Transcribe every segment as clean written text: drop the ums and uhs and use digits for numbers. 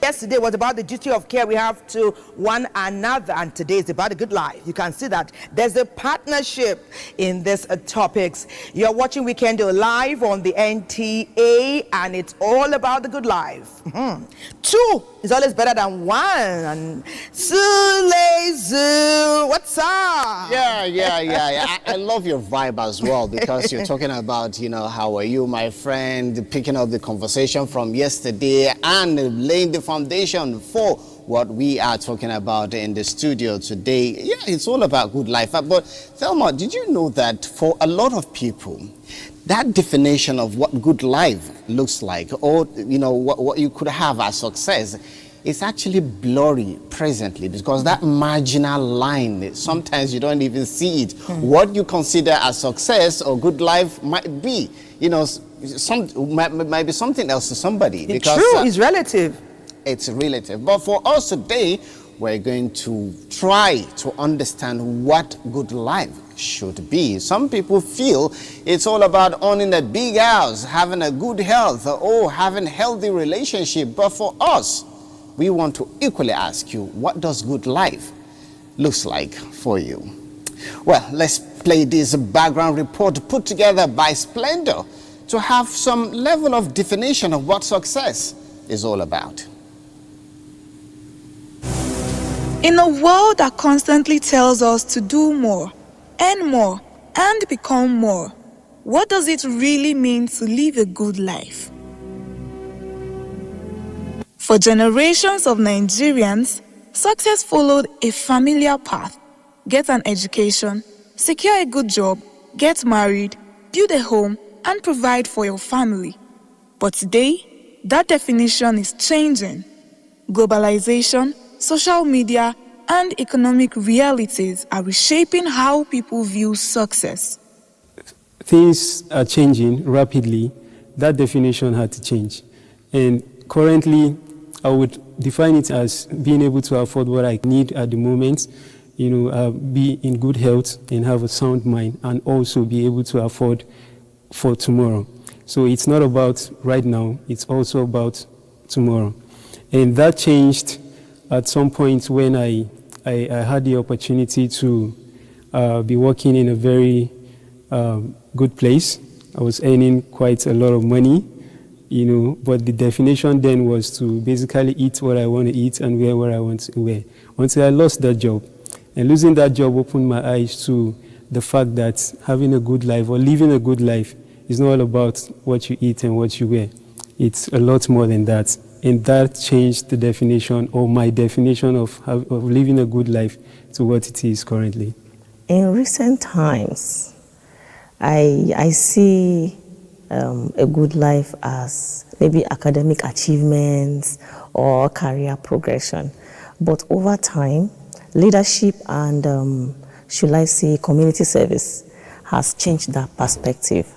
Yesterday was about the duty of care we have to one another, and today is about a good life. You can see that there's a partnership in this topics. You're watching Weekend Live on the NTA, and it's all about the good life. Two is always better than one. And Zulezu, what's up? Yeah. I love your vibe as well, because you're talking about, how are you, my friend, picking up the conversation from yesterday and laying the foundation for what we are talking about in the studio today. Yeah, it's all about good life. But Thelma, did you know that for a lot of people, that definition of what good life looks like, or what you could have as success, is actually blurry presently, because that marginal line, sometimes you don't even see it. What you consider as success or good life might be, might be something else to somebody. It's true, it's relative. It's relative. But for us today, we're going to try to understand what good life should be. Some people feel it's all about owning a big house, having a good health, or having a healthy relationship. But for us, we want to equally ask you, what does good life looks like for you? Well, let's play this background report put together by Splendor to have some level of definition of what success is all about. In a world that constantly tells us to do more, earn more, and become more, what does it really mean to live a good life? For generations of Nigerians, success followed a familiar path. Get an education, secure a good job, get married, build a home, and provide for your family. But today, that definition is changing. Globalization, social media, and economic realities are reshaping how people view success. Things are changing rapidly. That definition had to change. And currently, I would define it as being able to afford what I need at the moment, be in good health and have a sound mind, and also be able to afford for tomorrow. So it's not about right now, it's also about tomorrow. And that changed at some point when I had the opportunity to be working in a very good place. I was earning quite a lot of money, but the definition then was to basically eat what I want to eat and wear what I want to wear. Until I lost that job. And losing that job opened my eyes to the fact that having a good life or living a good life is not all about what you eat and what you wear. It's a lot more than that. And that changed the definition, or my definition of living a good life, to what it is currently. In recent times, I see a good life as maybe academic achievements or career progression. But over time, leadership and, should I say, community service has changed that perspective.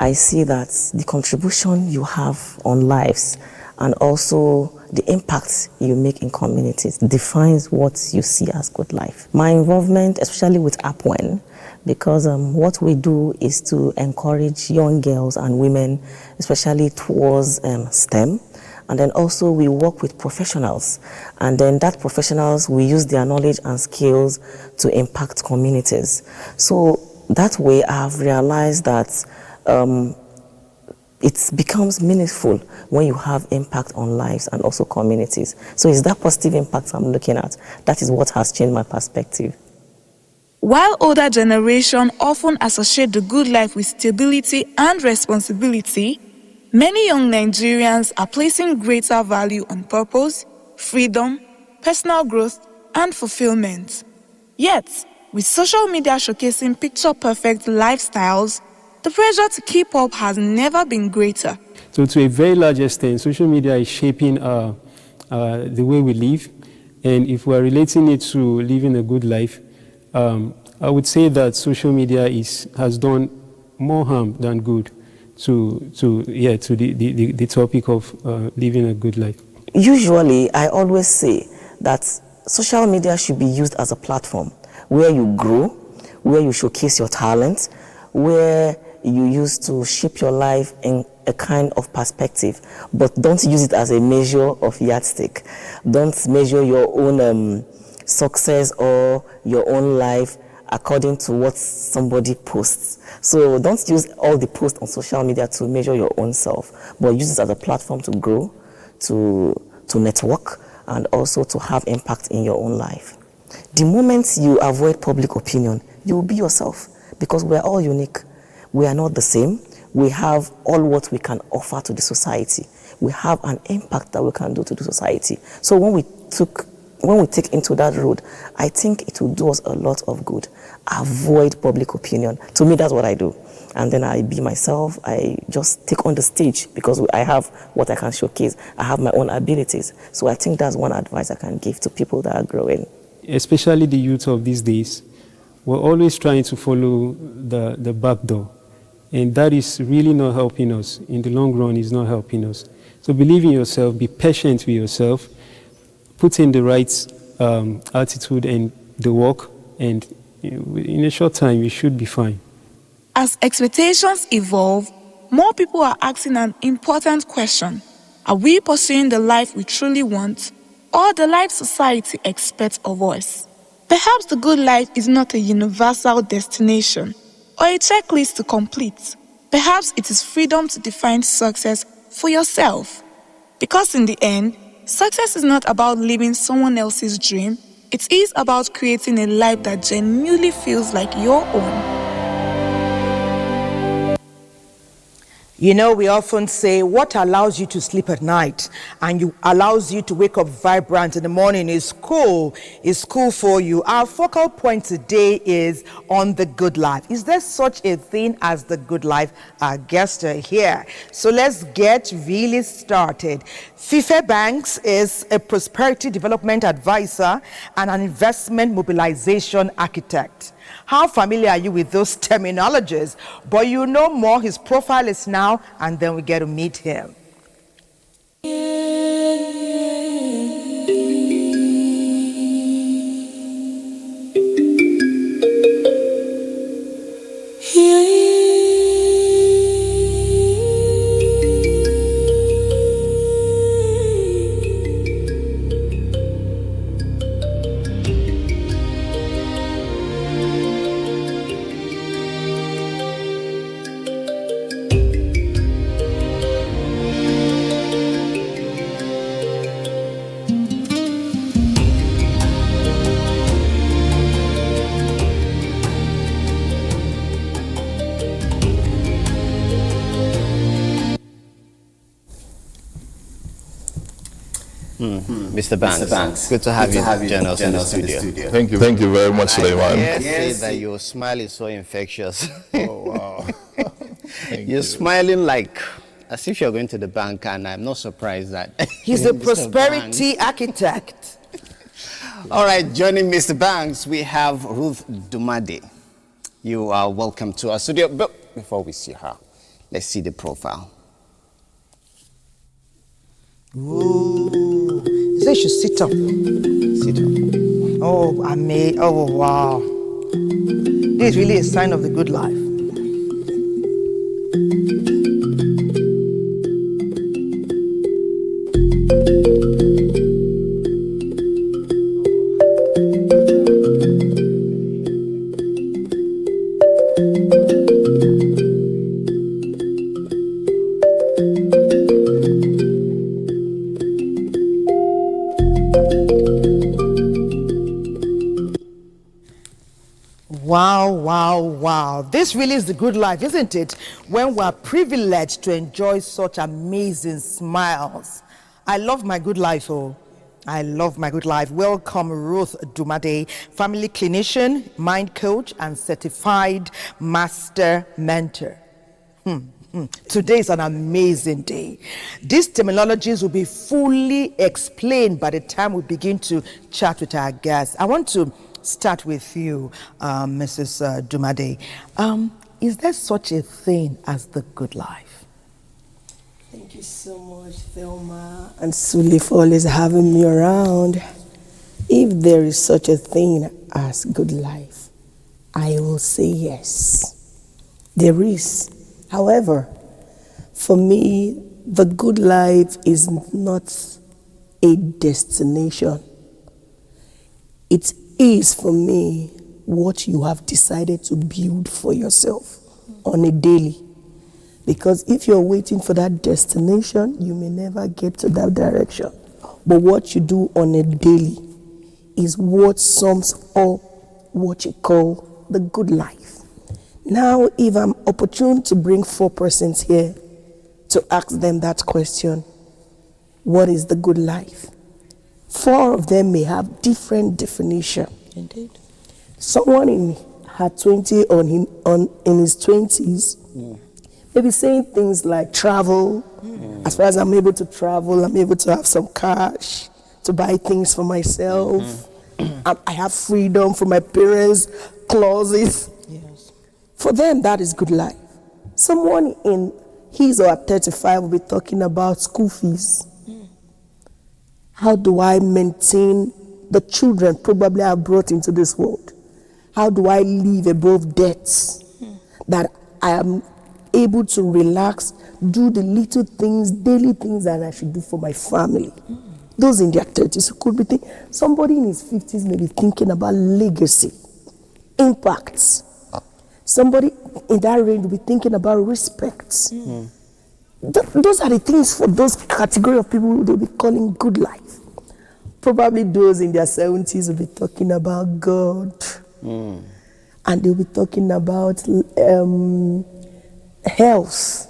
I see that the contribution you have on lives and also the impact you make in communities defines what you see as good life. My involvement, especially with APWEN, because what we do is to encourage young girls and women, especially towards STEM, and then also we work with professionals, and then that professionals, we use their knowledge and skills to impact communities. So that way I've realized that it becomes meaningful when you have impact on lives and also communities. So it's that positive impact I'm looking at. That is what has changed my perspective. While older generation often associate the good life with stability and responsibility, many young Nigerians are placing greater value on purpose, freedom, personal growth, and fulfillment. Yet, with social media showcasing picture-perfect lifestyles, the pressure to keep up has never been greater. So to a very large extent, social media is shaping the way we live. And if we're relating it to living a good life, I would say that social media has done more harm than good to the topic of living a good life. Usually, I always say that social media should be used as a platform where you grow, where you showcase your talent, where you use to shape your life in a kind of perspective, but don't use it as a measure of yardstick. Don't measure your own success or your own life according to what somebody posts. So don't use all the posts on social media to measure your own self, but use it as a platform to grow, to network, and also to have impact in your own life. The moment you avoid public opinion, you will be yourself, because we're all unique. We are not the same. We have all what we can offer to the society. We have an impact that we can do to the society. So when we take into that road, I think it will do us a lot of good. Avoid public opinion. To me, that's what I do. And then I be myself. I just take on the stage because I have what I can showcase. I have my own abilities. So I think that's one advice I can give to people that are growing. Especially the youth of these days, we're always trying to follow the back door. And that is really not helping us. In the long run, it's not helping us. So believe in yourself, be patient with yourself, put in the right attitude and the work, and in a short time, you should be fine. As expectations evolve, more people are asking an important question. Are we pursuing the life we truly want, or the life society expects of us? Perhaps the good life is not a universal destination or a checklist to complete. Perhaps it is freedom to define success for yourself. Because in the end, success is not about living someone else's dream. It is about creating a life that genuinely feels like your own. You know, we often say what allows you to sleep at night and allows you to wake up vibrant in the morning is school for you. Our focal point today is on the good life. Is there such a thing as the good life? Our guests are here. So let's get really started. Fife Banks is a prosperity development advisor and an investment mobilization architect. How familiar are you with those terminologies? But you know more. His profile is now, and then we get to meet him. Mr. Banks, good to have you join us in the studio. Thank you very much, Suleiman. Yes, that your smile is so infectious. Oh, wow. You're smiling like as if you're going to the bank, and I'm not surprised that He's a prosperity architect. All right, joining Mr. Banks, we have Ruth Dumade. You are welcome to our studio. But before we see her, let's see the profile. Ooh. You say you should sit up. Sit up. Oh, oh, wow. This is really a sign of the good life. Wow. This really is the good life, isn't it? When we're privileged to enjoy such amazing smiles. I love my good life, oh. I love my good life. Welcome, Ruth Dumade, family clinician, mind coach, and certified master mentor. Today is an amazing day. These terminologies will be fully explained by the time we begin to chat with our guests. I want to start with you, Mrs. Dumade. Is there such a thing as the good life? Thank you so much, Thelma and Suli, for always having me around. If there is such a thing as good life, I will say yes. There is. However, For me, the good life is not a destination. It is, for me, what you have decided to build for yourself on a daily. Because if you're waiting for that destination, you may never get to that direction. But what you do on a daily is what sums up what you call the good life. Now, if I'm opportune to bring 4 persons here to ask them that question, what is the good life? 4 of them may have different definition. Indeed. Someone in her 20 or in his 20s maybe saying things like travel. As far as I'm able to travel, I'm able to have some cash to buy things for myself. I have freedom from my parents' clauses. Yes. For them, that is good life. Someone in his or her 35 will be talking about school fees. How do I maintain the children probably I've brought into this world? How do I live above debts that I am able to relax, do the little things, daily things that I should do for my family? Those in their 30s could be thinking. Somebody in his 50s may be thinking about legacy, impacts. Somebody in that range will be thinking about respect. Those are the things for those category of people they'll be calling good life. Probably those in their 70s will be talking about God. And they'll be talking about health.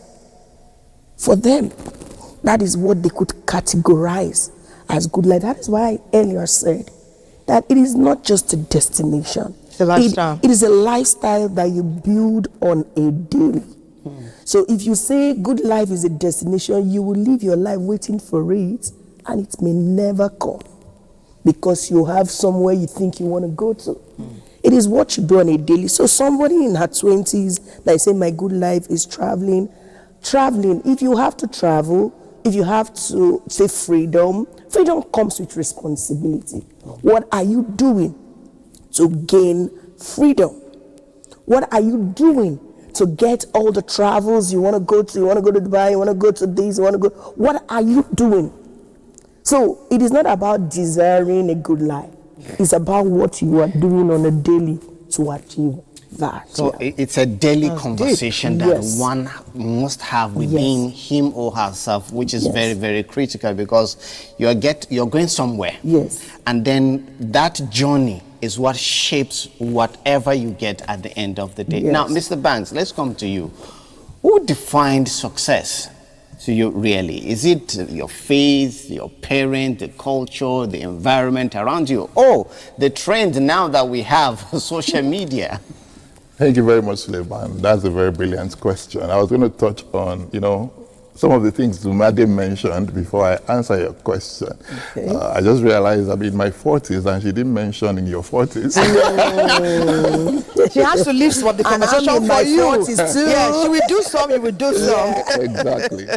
For them, that is what they could categorize as good life. That is why I earlier said that it is not just a destination. It's a lifestyle. It is a lifestyle that you build on a daily. So if you say good life is a destination, you will live your life waiting for it, and it may never come because you have somewhere you think you want to go to. It is what you do on a daily. So somebody in her 20s that say my good life is traveling. If you have to travel, if you have to say freedom comes with responsibility. What are you doing to gain freedom? What are you doing to get all the travels you want to go to? You want to go to Dubai, you want to go to this, you want to go. What are you doing? So it is not about desiring a good life. It's about what you are doing on a daily to achieve that. So it's a daily conversation that one must have within him or herself, which is very, very critical, because you're going somewhere. Yes. And then that journey is what shapes whatever you get at the end of the day. Yes. Now, Mr. Banks, let's come to you. Who defined success to you really? Is it your faith, your parent, the culture, the environment around you, or the trend now that we have, social media? Thank you very much, Suleiman. That's a very brilliant question. I was going to touch on, some of the things Dumade mentioned before I answer your question. Okay. I just realized I'm in my 40s, and she didn't mention in your 40s. She has to leave some of the And I'm conversation in for my you. 40s too. Yeah, she will do some, you will do some. Exactly.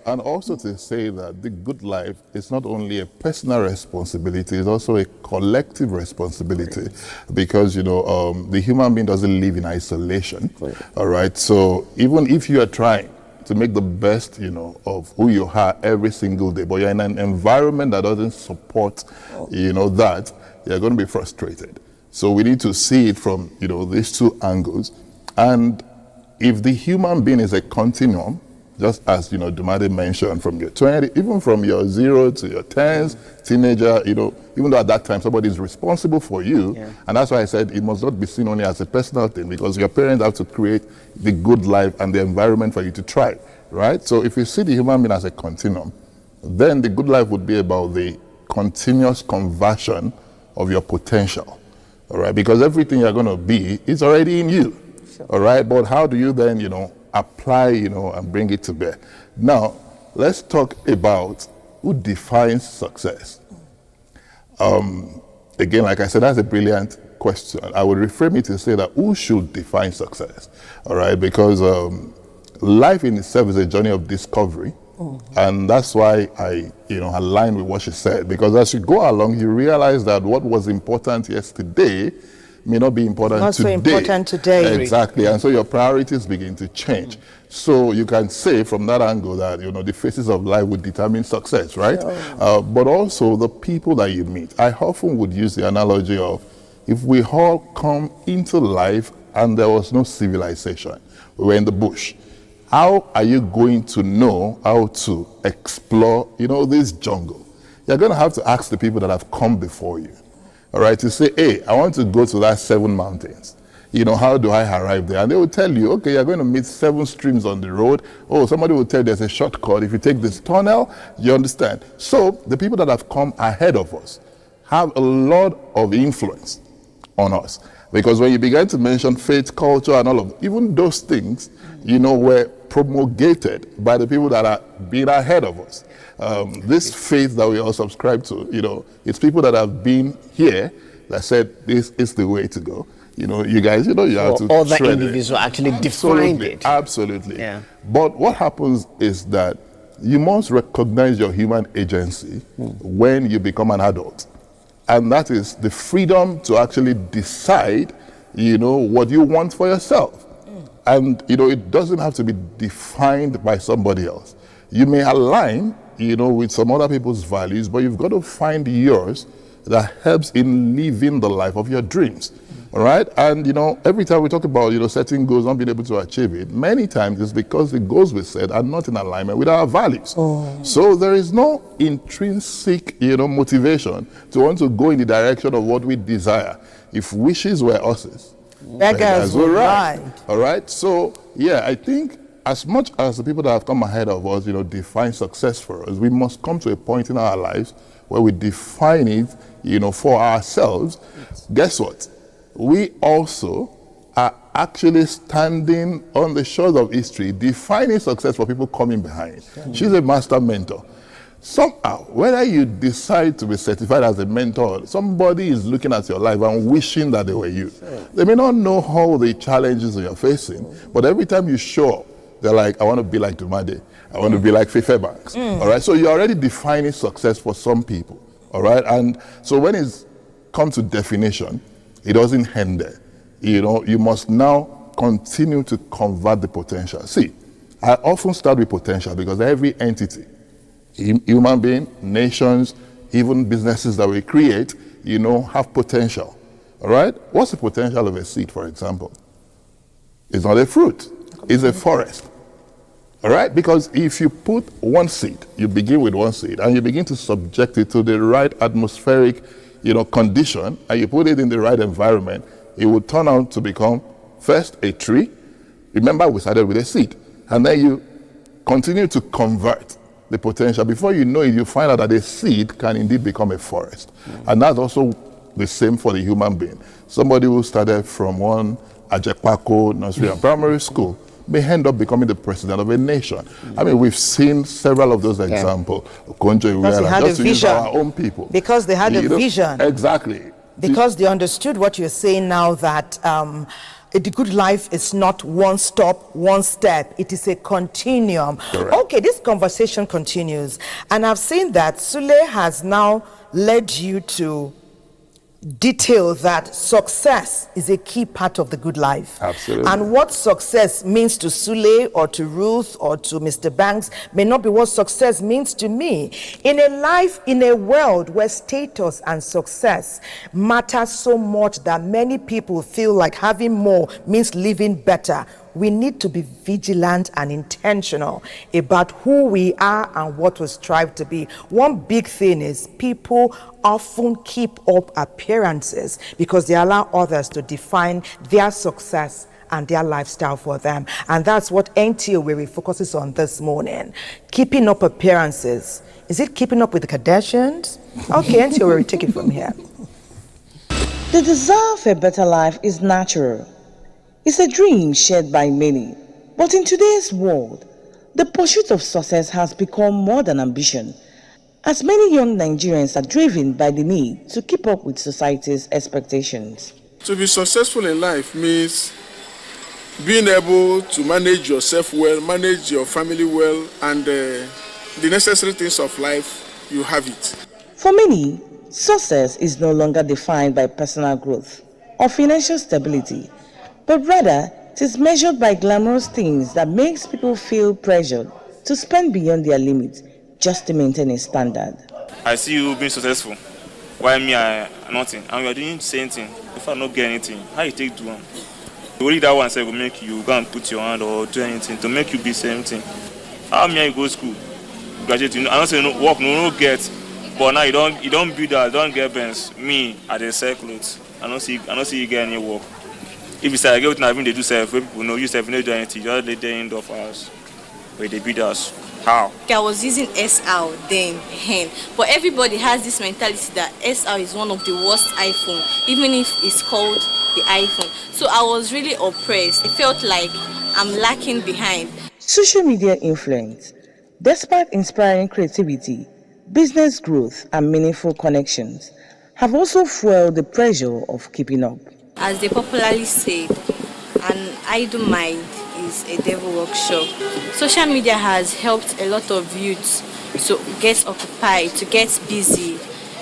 And also to say that the good life is not only a personal responsibility, it's also a collective responsibility. Because, the human being doesn't live in isolation. All right. So even if you are trying to make the best, of who you are every single day, but you're in an environment that doesn't support, that, you're going to be frustrated. So we need to see it from, these two angles. And if the human being is a continuum, just as, Dumade mentioned, from your 20, even from your 0 to your 10s, teenager, even though at that time somebody is responsible for you, and that's why I said it must not be seen only as a personal thing, because your parents have to create the good life and the environment for you to thrive, right? So if you see the human being as a continuum, then the good life would be about the continuous conversion of your potential, all right? Because everything you're going to be is already in you, all right? But how do you then, apply, and bring it to bear? Now, let's talk about who defines success. Again, like I said, that's a brilliant question. I would reframe it to say that who should define success, all right? Because life in itself is a journey of discovery, and that's why I, align with what she said. Because as you go along, you realize that what was important yesterday may not be important Not today. so important today. Exactly, and so your priorities begin to change. So you can say from that angle that, you know, the phases of life would determine success, right? But also the people that you meet. I often would use the analogy of, if we all come into life and there was no civilization, we were in the bush, how are you going to know how to explore, you know, this jungle? You're going to have to ask the people that have come before you, all right, to say, hey, I want to go to that 7 mountains. You know, how do I arrive there? And they will tell you, okay, you're going to meet 7 streams on the road. Oh, somebody will tell you there's a shortcut. If you take this tunnel, you understand. So the people that have come ahead of us have a lot of influence on us. Because when you began to mention faith, culture, and all of even those things, you know, were promulgated by the people that are being ahead of us. This faith that we all subscribe to, you know, it's people that have been here that said this is the way to go. You know, you guys, you know, you have to other tread individuals it. actually defined it. Absolutely. Yeah. But what happens is that you must recognize your human agency when you become an adult. And that is the freedom to actually decide, you know, what you want for yourself. And, you know, it doesn't have to be defined by somebody else. You may align, you know, with some other people's values, but you've got to find yours that helps in living the life of your dreams. All right? And, you know, every time we talk about, you know, setting goals, not being able to achieve it, many times it's because the goals we set are not in alignment with our values. So there is no intrinsic, you know, motivation to want to go in the direction of what we desire. If wishes were horses, beggars will ride. All right? So, yeah, I think as much as the people that have come ahead of us, you know, define success for us, we must come to a point in our lives where we define it, you know, for ourselves. Guess what? We also are actually standing on the shores of history, defining success for people coming behind. She's a master mentor. Somehow, whether you decide to be certified as a mentor, somebody is looking at your life and wishing that they were you. They may not know all the challenges that you're facing, but every time you show up, they're like, I want to be like Dumade. I want to be like Fife Banks. All right, so you're already defining success for some people. All right, and so when it's come to definition, it doesn't end there. You know, you must now continue to convert the potential. See, I often start with potential because every entity, human being, nations, even businesses that we create, you know, have potential. All right? What's the potential of a seed, for example? It's not a fruit. It's a forest. All right? Because if you put one seed, you begin with one seed, and you begin to subject it to the right atmospheric, you know, condition, and you put it in the right environment, it will turn out to become first a tree. Remember, we started with a seed, and then you continue to convert the potential. Before you know it, you find out that a seed can indeed become a forest. And that's also the same for the human being. Somebody who started from one Ajekpako nursery and primary school may end up becoming the president of a nation. I mean, we've seen several of those examples. Because they had a vision. Our own people. Because they had a vision. Exactly. Because they understood what you're saying now, that a good life is not one stop, one step. It is a continuum. Correct. Okay, this conversation continues. And I've seen that Sule has now led you to detail that success is a key part of the good life. Absolutely. And what success means to Sule or to Ruth or to Mr. Banks may not be what success means to me. In a life, in a world where status and success matter so much that many people feel like having more means living better, we need to be vigilant and intentional about who we are and what we strive to be. One big thing is people often keep up appearances because they allow others to define their success and their lifestyle for them. And that's what NTA really focuses on this morning. Keeping up appearances. Is it keeping up with the Kardashians? Okay, NTA will take it from here. The desire for a better life is natural. It's a dream shared by many. But in today's world, the pursuit of success has become more than ambition, as many young Nigerians are driven by the need to keep up with society's expectations. To be successful in life means being able to manage yourself well, manage your family well, and the necessary things of life, you have it. For many, success is no longer defined by personal growth. or financial stability, but rather it is measured by glamorous things that makes people feel pressured to spend beyond their limits just to maintain a standard. I see you being successful, while me I nothing, and we are doing the same thing. If I not get anything, how you take do one? Only that one say will make you go and put your hand or do anything to make you be same thing. How me I go to school, graduate, I don't say no work, no get, but now you don't build that, don't get bands. Me at the sell clothes, I don't see you get any work. If you say I get what they do self, people know you self no do anything, just lay there in the house where they build us. How? I was using SR then, but everybody has this mentality that SR is one of the worst iPhone, even if it's called the iPhone. So I was really oppressed. It felt like I'm lacking behind. Social media influence, despite inspiring creativity, business growth, and meaningful connections, have also fueled the pressure of keeping up. As they popularly say, an idle mind is a devil workshop. Social media has helped a lot of youths to get occupied, to get busy.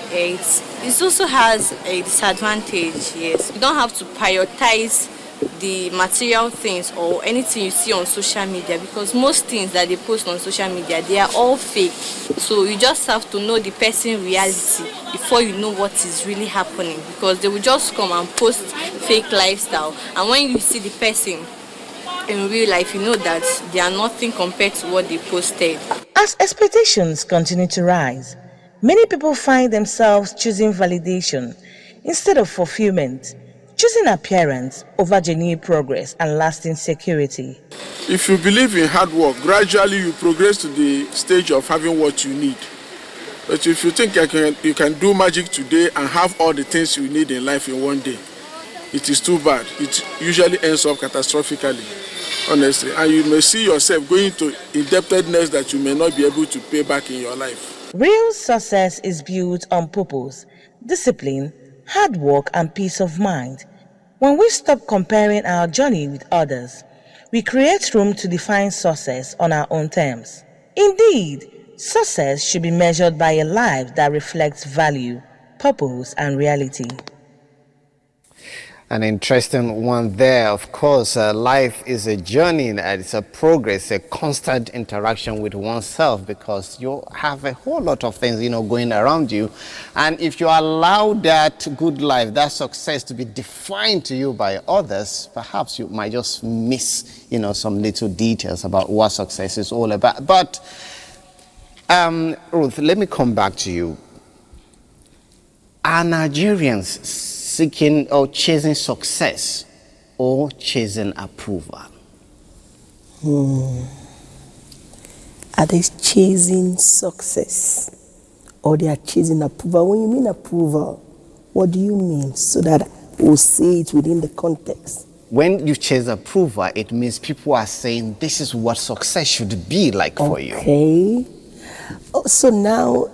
It also has a disadvantage, yes. You don't have to prioritize the material things or anything you see on social media, because most things that they post on social media, they are all fake. So you just have to know the person's reality before you know what is really happening, because they will just come and post fake lifestyle, and when you see the person in real life, you know that they are nothing compared to what they posted. As expectations continue to rise, many people find themselves choosing validation instead of fulfillment, choosing appearance over genuine progress and lasting security. If you believe in hard work, gradually you progress to the stage of having what you need. But if you think you can do magic today and have all the things you need in life in one day, it is too bad. It usually ends up catastrophically, honestly. And you may see yourself going to indebtedness that you may not be able to pay back in your life. Real success is built on purpose, discipline, hard work, and peace of mind. When we stop comparing our journey with others, we create room to define success on our own terms. Indeed, success should be measured by a life that reflects value, purpose, and reality. An interesting one there. Of course, life is a journey and it's a progress, a constant interaction with oneself, because you have a whole lot of things, going around you. And if you allow that good life, that success to be defined to you by others, perhaps you might just miss, some little details about what success is all about. But Ruth, let me come back to you. Are Nigerians seeking or chasing success or chasing approval? Are they chasing success or they are chasing approval? When you mean approval, what do you mean? So that we'll say it within the context. When you chase approval, it means people are saying this is what success should be like for you. Okay. So now,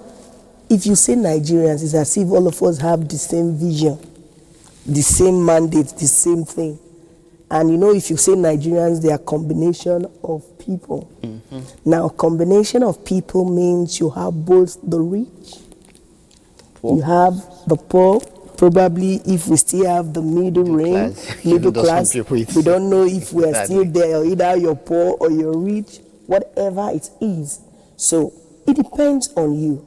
if you say Nigerians, it's as if all of us have the same vision, the same mandate, the same thing. And if you say Nigerians, they are a combination of people. Mm-hmm. Now, combination of people means you have both the rich, you have the poor, probably if we still have the middle range, middle class. We don't know if we are still there, or either you're poor or you're rich, whatever it is. So it depends on you.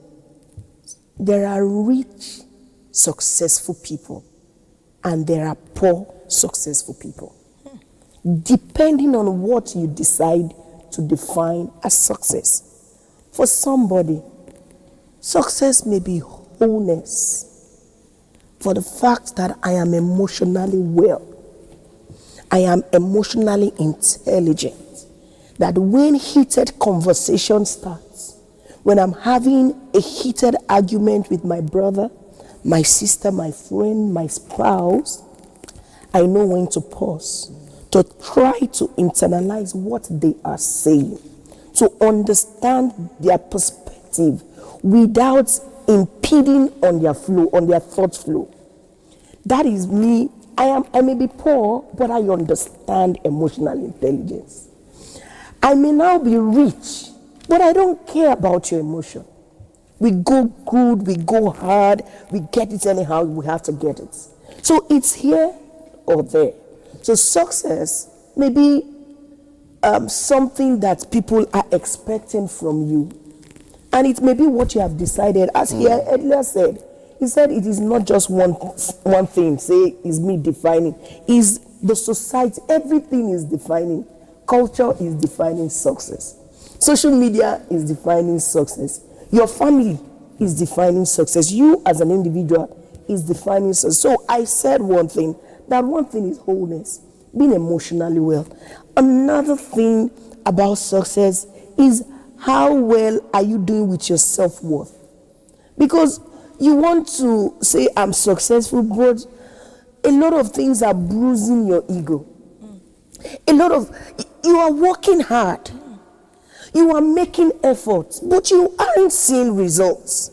There are rich, successful people, and there are poor, successful people. Depending on what you decide to define as success. For somebody, success may be wholeness. For the fact that I am emotionally well, I am emotionally intelligent, that when heated conversation starts, when I'm having a heated argument with my brother, my sister, my friend, my spouse, I know when to pause, to try to internalize what they are saying, to understand their perspective without impeding on their flow, on their thought flow. That is me. I may be poor, but I understand emotional intelligence. I may now be rich, but I don't care about your emotion. We go good, we go hard, we get it anyhow, we have to get it. So it's here or there. So success may be something that people are expecting from you. And it may be what you have decided. As he earlier said, he said it is not just one thing, say, is me defining. Is the society, everything is defining. Culture is defining success. Social media is defining success. Your family is defining success. You as an individual is defining success. So I said one thing. That one thing is wholeness, being emotionally well. Another thing about success is how well are you doing with your self-worth? Because you want to say, I'm successful, but a lot of things are bruising your ego. You are working hard. You are making efforts, but you aren't seeing results.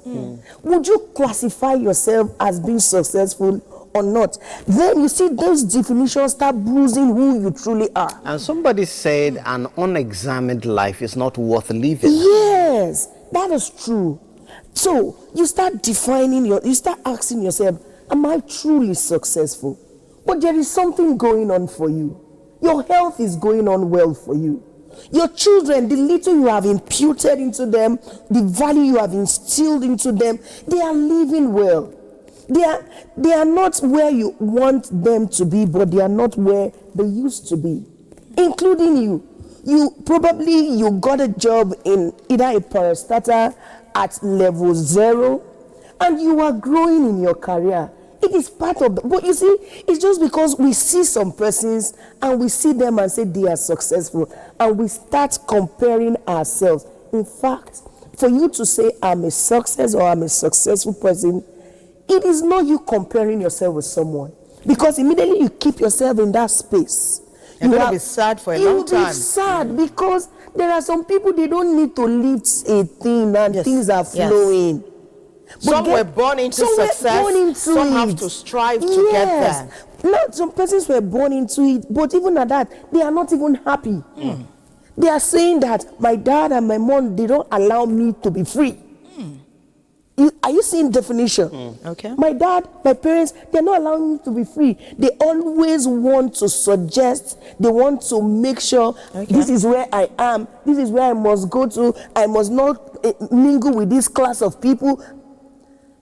Would you classify yourself as being successful or not? Then you see those definitions start bruising who you truly are. And somebody said an unexamined life is not worth living. Yes, that is true. So you start defining you start asking yourself, am I truly successful? But there is something going on for you. Your health is going on well for you. Your children, the little you have imputed into them, the value you have instilled into them, they are living well. They are not where you want them to be, but they are not where they used to be, including you. You got a job in either a parastatal at level 0, and you are growing in your career. It is part of but you see, it's just because we see some persons and we see them and say they are successful, and we start comparing ourselves. In fact, for you to say I'm a success or I'm a successful person, it is not you comparing yourself with someone, because immediately you keep yourself in that space. You're going to be sad for a long time. You'll be sad because there are some people, they don't need to lift a thing and things are flowing. Some were born into success, some have to strive to get there. Now, some persons were born into it, but even at that, they are not even happy. They are saying that my dad and my mom, they don't allow me to be free. Are you seeing definition? Okay. My dad, my parents, they're not allowing me to be free. They always want to suggest, they want to make sure this is where I am, this is where I must go to, I must not mingle with this class of people.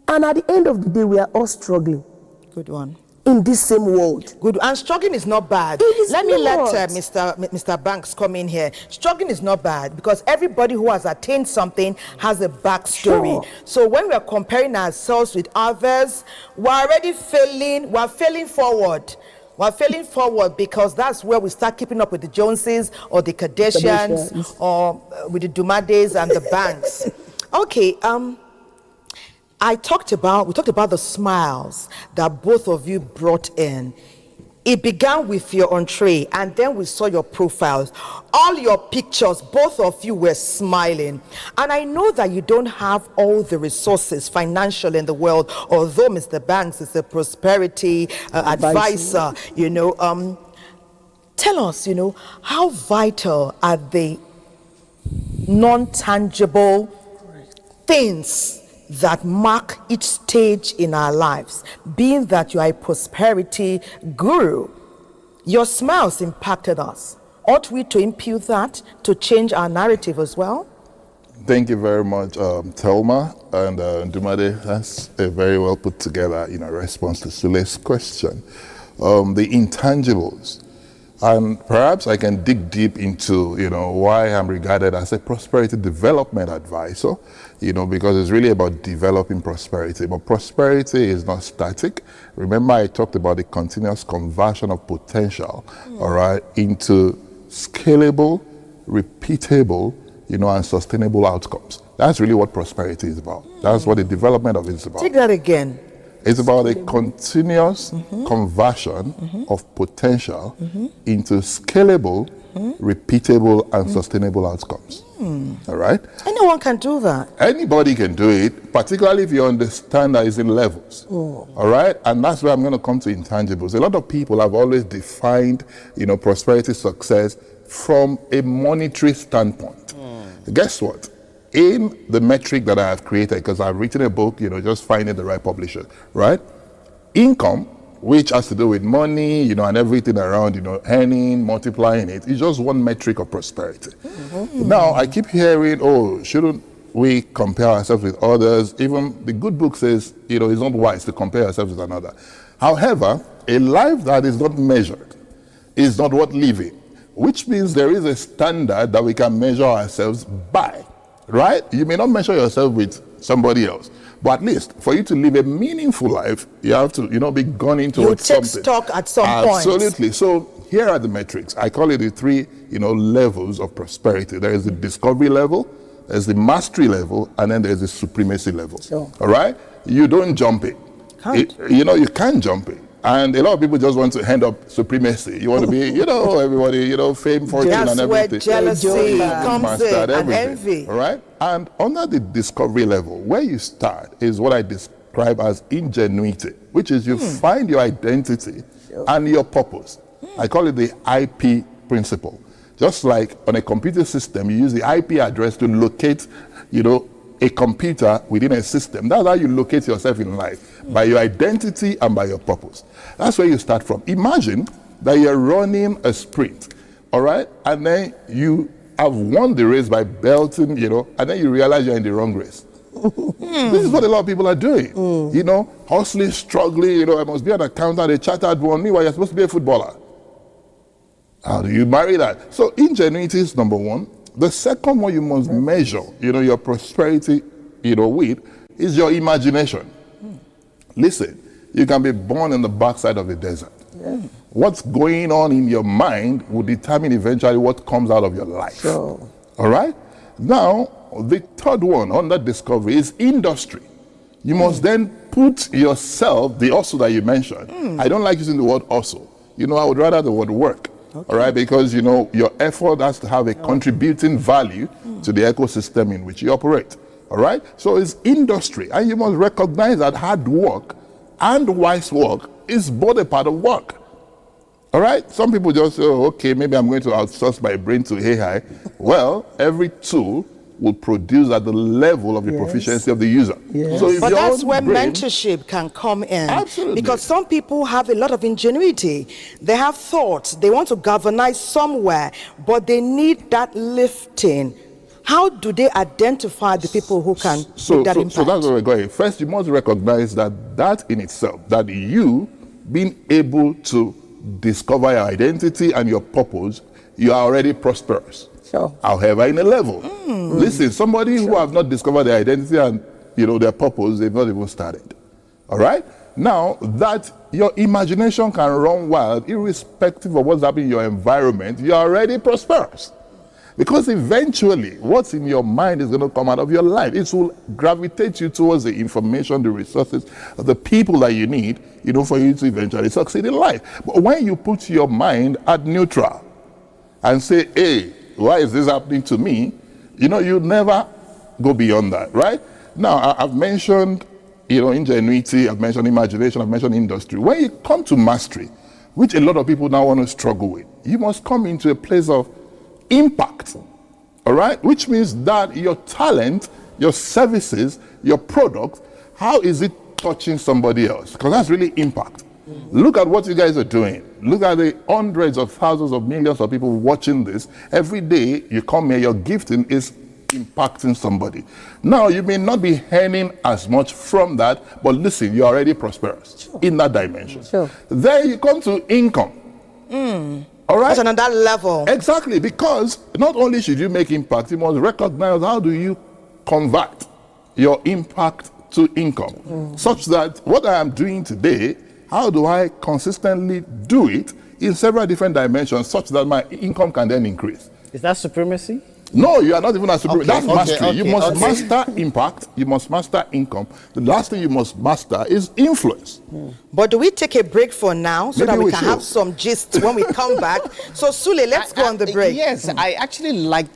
And at the end of the day, we are all struggling. Good one. In this same world. Good. And struggling is not bad. Let me let Mr. Banks come in here. Struggling is not bad, because everybody who has attained something has a backstory. So when we are comparing ourselves with others, we're already failing. We're failing forward. We're failing forward because that's where we start keeping up with the Joneses or the Kardashians or with the Dumades and the Banks. Okay. We talked about the smiles that both of you brought in. It began with your entree, and then we saw your profiles. All your pictures, both of you were smiling. And I know that you don't have all the resources financial in the world, although Mr. Banks is a prosperity advisor. Tell us, how vital are the non-tangible things that mark each stage in our lives? Being that you are a prosperity guru, your smiles impacted us. Ought we to impute that to change our narrative as well? Thank you very much, Thelma and Dumade. That's a very well put together, response to Sule's question. The intangibles. And perhaps I can dig deep into, why I'm regarded as a prosperity development advisor, because it's really about developing prosperity. But prosperity is not static. Remember, I talked about the continuous conversion of potential, all right, into scalable, repeatable, and sustainable outcomes. That's really what prosperity is about. That's what the development of it is about. Take that again. It's about a continuous conversion of potential into scalable, repeatable, and sustainable outcomes. All right? Anyone can do that. Anybody can do it, particularly if you understand that it's in levels. All right? And that's where I'm going to come to intangibles. A lot of people have always defined, prosperity success from a monetary standpoint. Guess what? In the metric that I have created, because I've written a book, just finding the right publisher, right? Income which has to do with money, you know, and everything around, you know, earning, multiplying it. It's just one metric of prosperity. Now, I keep hearing, oh, shouldn't we compare ourselves with others? Even the good book says, you know, it's not wise to compare ourselves with another. However, a life that is not measured is not worth living, which means there is a standard that we can measure ourselves by, right? You may not measure yourself with somebody else, but at least for you to live a meaningful life, you have to, you know, be gone into something. You take stock at some point. Absolutely. So here are the metrics. I call it the three, you know, levels of prosperity. There is the discovery level, there's the mastery level, and then there's the supremacy level. Sure. All right? You don't jump it. You know, you can't jump it. And a lot of people just want to end up supremacy. You want to be, you know, everybody, you know, fame, fortune, and everything. That's where jealousy comes in, and envy. All right? And under the discovery level, where you start is what I describe as ingenuity, which is you find your identity and your purpose. I call it the IP principle. Just like on a computer system, you use the IP address to locate, you know, a computer within a system. That's how you locate yourself in life, by your identity and by your purpose. That's where you start from. Imagine that you're running a sprint, all right? And then you have won the race by belting, you know, and then you realize you're in the wrong race. This is what a lot of people are doing. You know, hustling, struggling, you know, I must be an accountant, a chartered one. Meanwhile, you're supposed to be a footballer. How do you marry that? So ingenuity is number one. The second one you must measure, you know, your prosperity, you know, with, is your imagination. Listen, you can be born in the backside of the desert. What's going on in your mind will determine eventually what comes out of your life. Sure. All right? Now, the third one under discovery is industry. You must then put yourself, the hustle that you mentioned. I don't like using the word hustle. You know, I would rather the word work. All right, because, you know, your effort has to have a contributing value to the ecosystem in which you operate. All right, so it's industry, and you must recognize that hard work and wise work is both a part of work. All right, some people just say, oh, okay, maybe I'm going to outsource my brain to AI. Well, every tool will produce at the level of the proficiency of the user. So if But that's where brain, mentorship can come in. Absolutely. Because some people have a lot of ingenuity. They have thoughts. They want to galvanize somewhere, but they need that lifting. How do they identify the people who can make that impact? So that's where we're going. First, you must recognize that in itself, that you being able to discover your identity and your purpose, you are already prosperous. Sure. However, in a level. Listen, somebody who have not discovered their identity and, you know, their purpose, they've not even started. All right? Now, that your imagination can run wild, irrespective of what's happening in your environment, you're already prosperous. Because eventually, what's in your mind is going to come out of your life. It will gravitate you towards the information, the resources, the people that you need, you know, for you to eventually succeed in life. But when you put your mind at neutral and say, hey, why is this happening to me? You know, you never go beyond that, right? Now, I've mentioned, you know, ingenuity, I've mentioned imagination, I've mentioned industry. When you come to mastery, which a lot of people now want to struggle with, you must come into a place of impact, all right? Which means that your talent, your services, your product, how is it touching somebody else? Because that's really impact. Look at what you guys are doing. Look at the hundreds of thousands of millions of people watching this. Every day you come here, your gifting is impacting somebody. Now, you may not be earning as much from that, but listen, you're already prosperous in that dimension. Then you come to income. All right? That's another level. Exactly, because not only should you make impact, you must recognize how do you convert your impact to income, such that what I am doing today, how do I consistently do it in several different dimensions such that my income can then increase? Is that supremacy? No, you are not even a supremacy. That's mastery. You must master master impact. You must master income. The last thing you must master is influence. But do we take a break for now so Maybe that we we can should. have some gist when we come back? So, Sule, let's go on the break. Yes, I actually like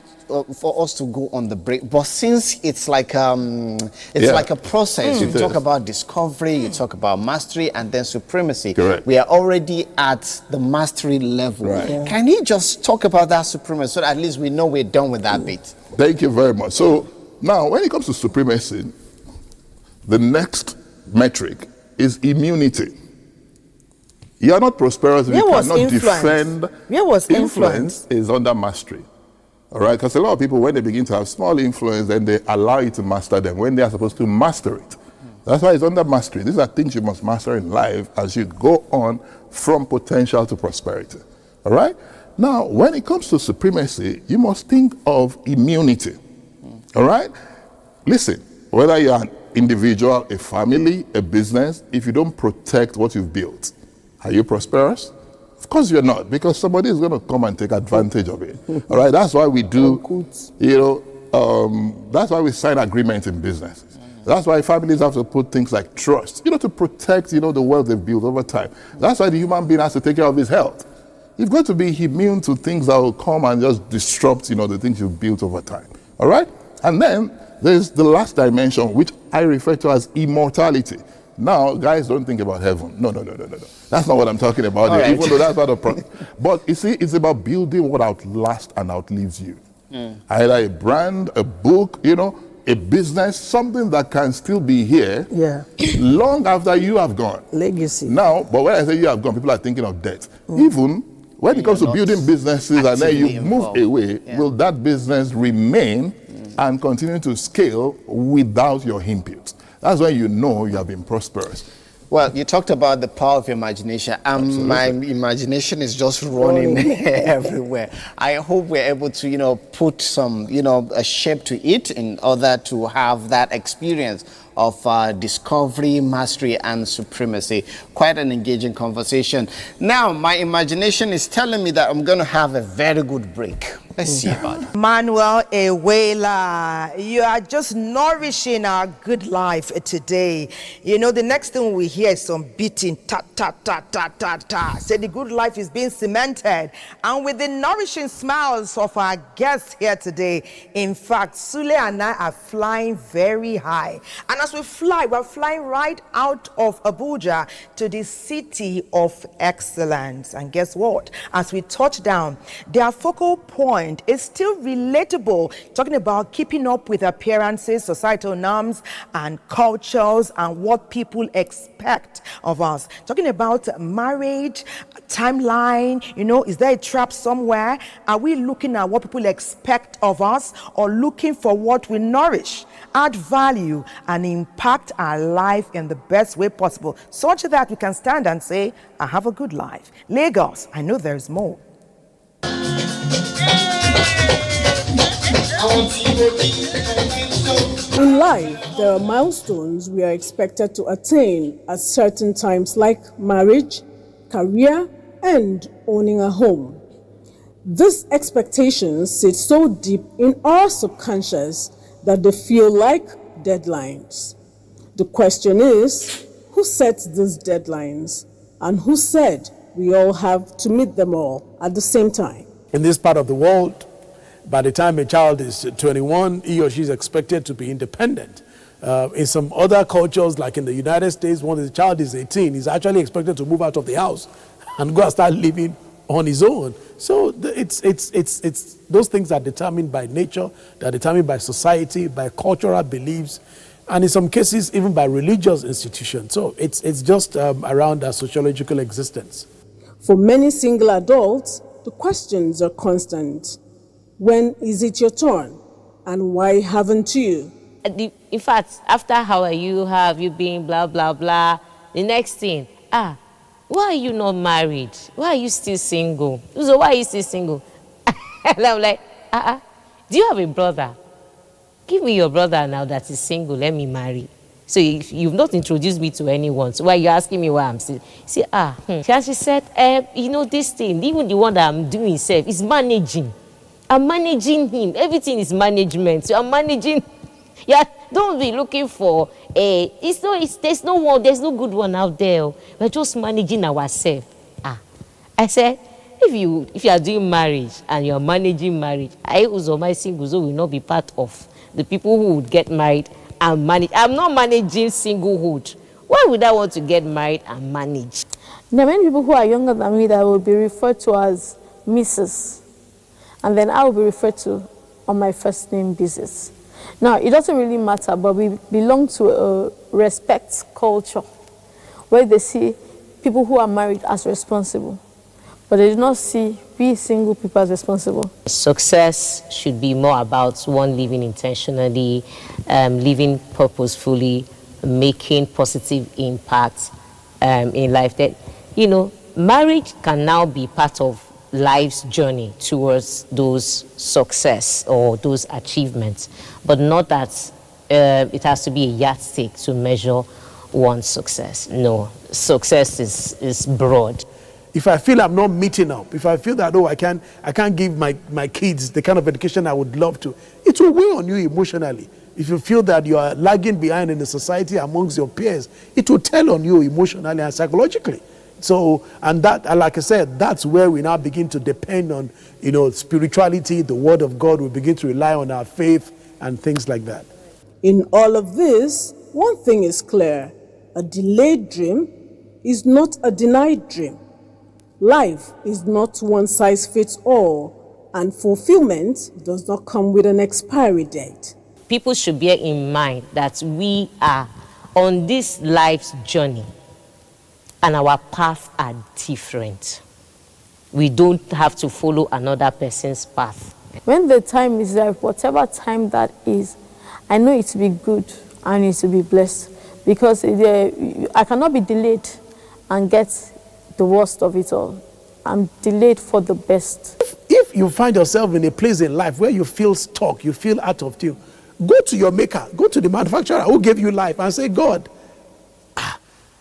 for us to go on the break, but since it's like like a process, you talk about discovery, you talk about mastery, and then supremacy. Correct. We are already at the mastery level. Right. Can you just talk about that supremacy so that at least we know we're done with that bit? Thank you very much. So now, when it comes to supremacy, the next metric is immunity. You are not prosperous if you was cannot influence? defend. Where was influence? Is under mastery. All right? Because a lot of people, when they begin to have small influence, then they allow you to master them when they are supposed to master it. That's why it's under mastery. These are things you must master in life as you go on from potential to prosperity. All right? Now, when it comes to supremacy, you must think of immunity. All right? Listen, whether you're an individual, a family, a business, if you don't protect what you've built, are you prosperous? Of course you're not, because somebody is going to come and take advantage of it. All right? That's why we do, that's why we sign agreements in business. That's why families have to put things like trust, to protect, the wealth they've built over time. That's why the human being has to take care of his health. You've got to be immune to things that will come and just disrupt, the things you've built over time. All right? And then there's the last dimension, which I refer to as immortality. Now, guys, don't think about heaven. No. That's not what I'm talking about here, even though that's not a problem. But you see, it's about building what outlasts and outlives you. Either a brand, a book, a business, something that can still be here long after you have gone. Legacy. Now, but when I say you have gone, people are thinking of debt. Even when it comes to building businesses and then you move away, will that business remain and continue to scale without your input? That's when you know you have been prosperous. Well, you talked about the power of imagination, and my imagination is just running everywhere. I hope we're able to, put some, a shape to it in order to have that experience of discovery, mastery, and supremacy. Quite an engaging conversation. Now, my imagination is telling me that I'm going to have a very good break. Let's see about it. Manuel Ewela, you are just nourishing our good life today. The next thing we hear is some beating, ta. Say the good life is being cemented. And with the nourishing smiles of our guests here today, in fact, Sule and I are flying very high. And as we fly, we're flying right out of Abuja to the city of excellence. And guess what? As we touch down, their focal point is still relatable, talking about keeping up with appearances, societal norms and cultures, and what people expect of us. Talking about marriage, timeline, is there a trap somewhere? Are we looking at what people expect of us, or looking for what we nourish, add value, and impact our life in the best way possible, such that we can stand and say, I have a good life? Lagos, I know there's more. In life, there are milestones we are expected to attain at certain times, like marriage, career, and owning a home. These expectations sit so deep in our subconscious that they feel like deadlines. The question is, who sets these deadlines, and who said we all have to meet them all at the same time? In this part of the world, by the time a child is 21, he or she is expected to be independent. In some other cultures, like in the United States, when the child is 18, he's actually expected to move out of the house and go and start living on his own. So it's those things are determined by nature, they're determined by society, by cultural beliefs, and in some cases, even by religious institutions. So it's just around our sociological existence. For many single adults, the questions are constant. When is it your turn? And why haven't you? In fact, after how are you, have you been, blah, blah, blah, the next thing, why are you not married? Why are you still single? So why are you still single? And I'm like, do you have a brother? Give me your brother now that is single, let me marry. So if you've not introduced me to anyone, so why are you asking me why I'm still? See, she said, this thing, even the one that I'm doing itself is managing. I'm managing him. Everything is management. So I'm managing. Yeah, don't be looking for there's no good one out there. We're just managing ourselves. I said, if you are doing marriage and you're managing marriage, I also my singles will not be part of the people who would get married and manage. I'm not managing singlehood. Why would I want to get married and manage? There are many people who are younger than me that will be referred to as Mrs. And then I will be referred to on my first name basis. Now, it doesn't really matter, but we belong to a respect culture where they see people who are married as responsible, but they do not see we single people as responsible. Success should be more about one living intentionally, living purposefully, making positive impact in life. That, you know, marriage can now be part of life's journey towards those success or those achievements, but not that it has to be a yardstick to measure one's success. No, success is broad. If I feel I'm not meeting up, if I feel that, I can't give my kids the kind of education I would love to, it will weigh on you emotionally. If you feel that you are lagging behind in the society amongst your peers, it will tell on you emotionally and psychologically. So, and that, like I said, that's where we now begin to depend on, spirituality, the word of God. We begin to rely on our faith and things like that. In all of this, one thing is clear: a delayed dream is not a denied dream. Life is not one size fits all, and fulfillment does not come with an expiry date. People should bear in mind that we are on this life's journey and our paths are different. We don't have to follow another person's path. When the time is right, whatever time that is, I know it to be good and it to be blessed, because I cannot be delayed and get the worst of it all. I'm delayed for the best. If you find yourself in a place in life where you feel stuck, you feel out of tune, go to your maker, go to the manufacturer who gave you life and say, God,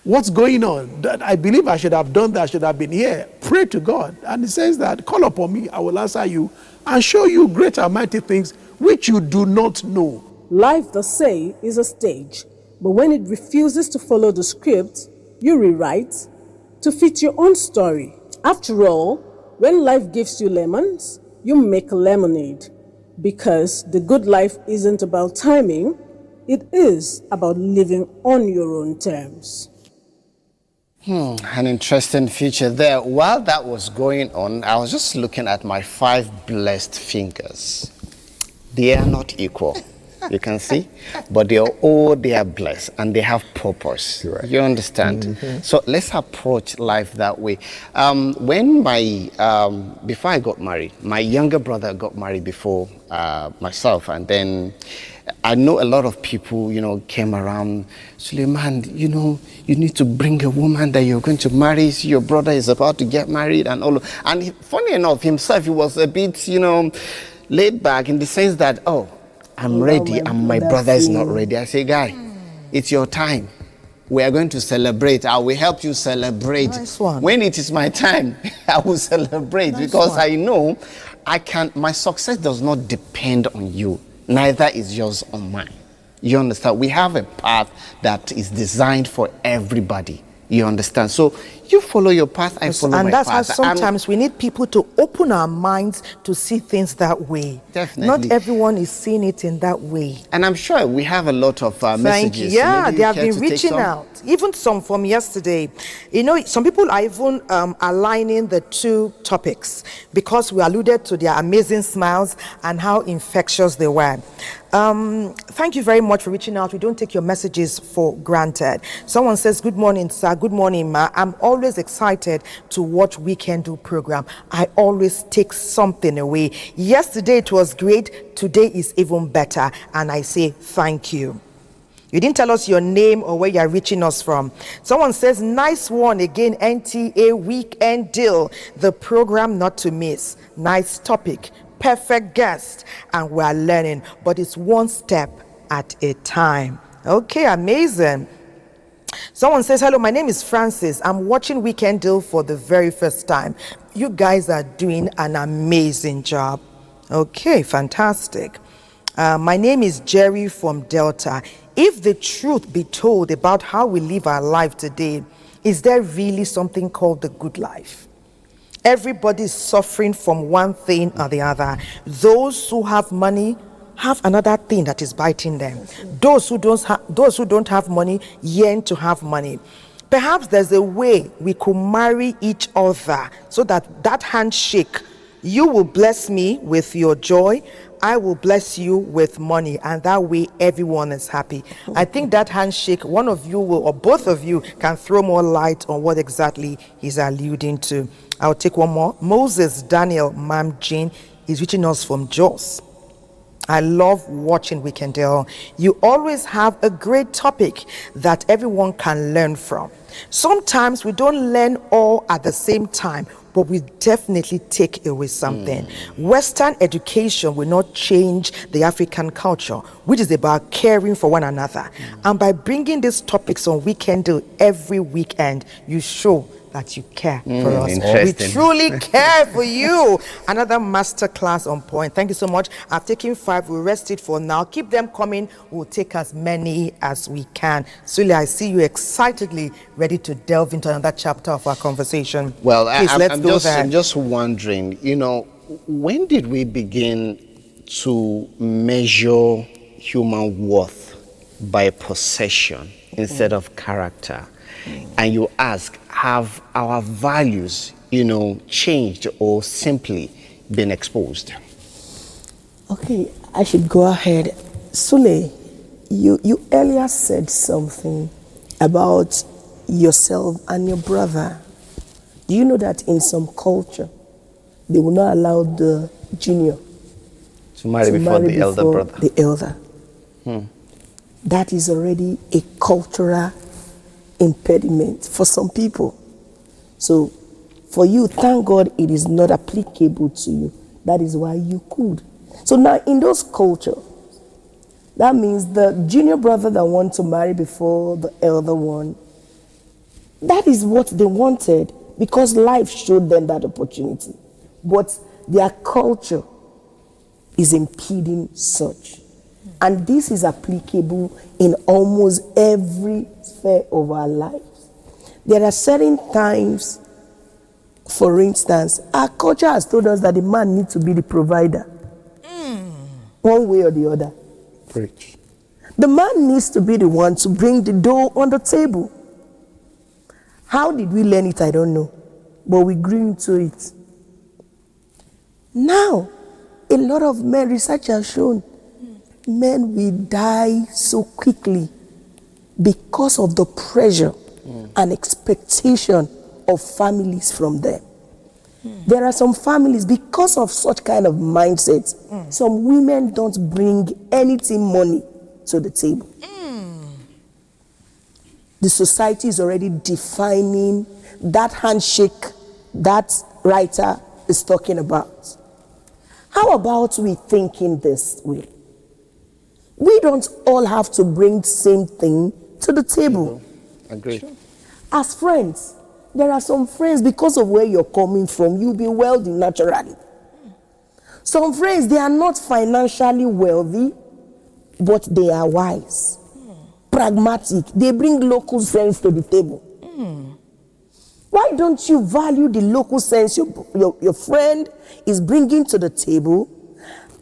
what's going on? That I believe I should have done that, I should have been here. Pray to God. And he says that, call upon me, I will answer you and show you great and mighty things which you do not know. Life, they say, is a stage, but when it refuses to follow the script, you rewrite to fit your own story. After all, when life gives you lemons, you make lemonade. Because the good life isn't about timing, it is about living on your own terms. An interesting feature there. While that was going on, I was just looking at my 5 blessed fingers. They are not equal. You can see, but they are blessed and they have purpose. Right. You understand? Mm-hmm. So let's approach life that way. When before I got married, my younger brother got married before myself, and then I know a lot of people, came around. Suleiman, you need to bring a woman that you're going to marry. See, your brother is about to get married and all. And funny enough, himself, he was a bit, laid back in the sense that, I'm ready and my brother is not ready. I say, guy, it's your time. We are going to celebrate. I will help you celebrate. Nice one. When it is my time, I will celebrate. Nice because one. I know my success does not depend on you. Neither is yours on mine. You understand? We have a path that is designed for everybody. You understand? So you follow your path, I follow my path. And that's how sometimes we need people to open our minds to see things that way. Definitely. Not everyone is seeing it in that way. And I'm sure we have a lot of messages. Yeah, they have been reaching out. Even some from yesterday. Some people are even aligning the 2 topics because we alluded to their amazing smiles and how infectious they were. Thank you very much for reaching out. We don't take your messages for granted. Someone says, good morning, sir. Good morning, ma. I'm always excited to watch Weekend Do program. I always take something away. Yesterday it was great. Today is even better. And I say thank you. You didn't tell us your name or where you're reaching us from. Someone says, nice one again, NTA Weekend Deal. The program not to miss. Nice topic. Perfect guest, and we're learning, but it's one step at a time. Okay, amazing. Someone says, hello, my name is Francis. I'm watching Weekend Deal for the very first time. You guys are doing an amazing job. Okay, fantastic. My name is Jerry from Delta. If the truth be told about how we live our life today, is there really something called the good life? Everybody's suffering from one thing or the other. Those who have money have another thing that is biting them. Those who don't have money yearn to have money. Perhaps there's a way we could marry each other so that handshake, you will bless me with your joy, I will bless you with money, and that way everyone is happy. I think that handshake, one of you will, or both of you, can throw more light on what exactly he's alluding to. I'll take one more. Moses Daniel Mam Jean is reaching us from Jos. I love watching Weekendale. You always have a great topic that everyone can learn from. Sometimes we don't learn all at the same time, but we definitely take away something. Western education will not change the African culture, which is about caring for one another. And by bringing these topics on Weekendale every weekend, you show that you care for us. We truly care for you. Another masterclass on point. Thank you so much. I've taken 5. We'll rest it for now. Keep them coming. We'll take as many as we can. Sule, I see you excitedly ready to delve into another chapter of our conversation. Well, Please, I'm just wondering, you know, when did we begin to measure human worth by possession instead of character? And you ask, have our values, you know, changed or simply been exposed? Okay, I should go ahead. Sule, you earlier said something about yourself and your brother. Do you know that in some culture, they will not allow the junior to marry before the elder brother? The elder. That is already a cultural impediment for some people. So for you, thank God it is not applicable to you. That is why you could. So now in those cultures, that means the junior brother that wants to marry before the elder one, that is what they wanted because life showed them that opportunity. But their culture is impeding such. And this is applicable in almost every sphere of our lives. There are certain times, for instance, our culture has told us that the man needs to be the provider. One way or the other. Preach. The man needs to be the one to bring the dough on the table. How did we learn it? I don't know. But we grew into it. Now, a lot of men, research has shown, men will die so quickly because of the pressure and expectation of families from them. There are some families, because of such kind of mindset, some women don't bring anything money to the table. The society is already defining that handshake that writer is talking about. How about we thinking this way? We don't all have to bring the same thing to the table. Agree. Sure. As friends, there are some friends, because of where you're coming from, you'll be wealthy naturally. Some friends, they are not financially wealthy, but they are wise, pragmatic. They bring local sense to the table. Why don't you value the local sense your friend is bringing to the table,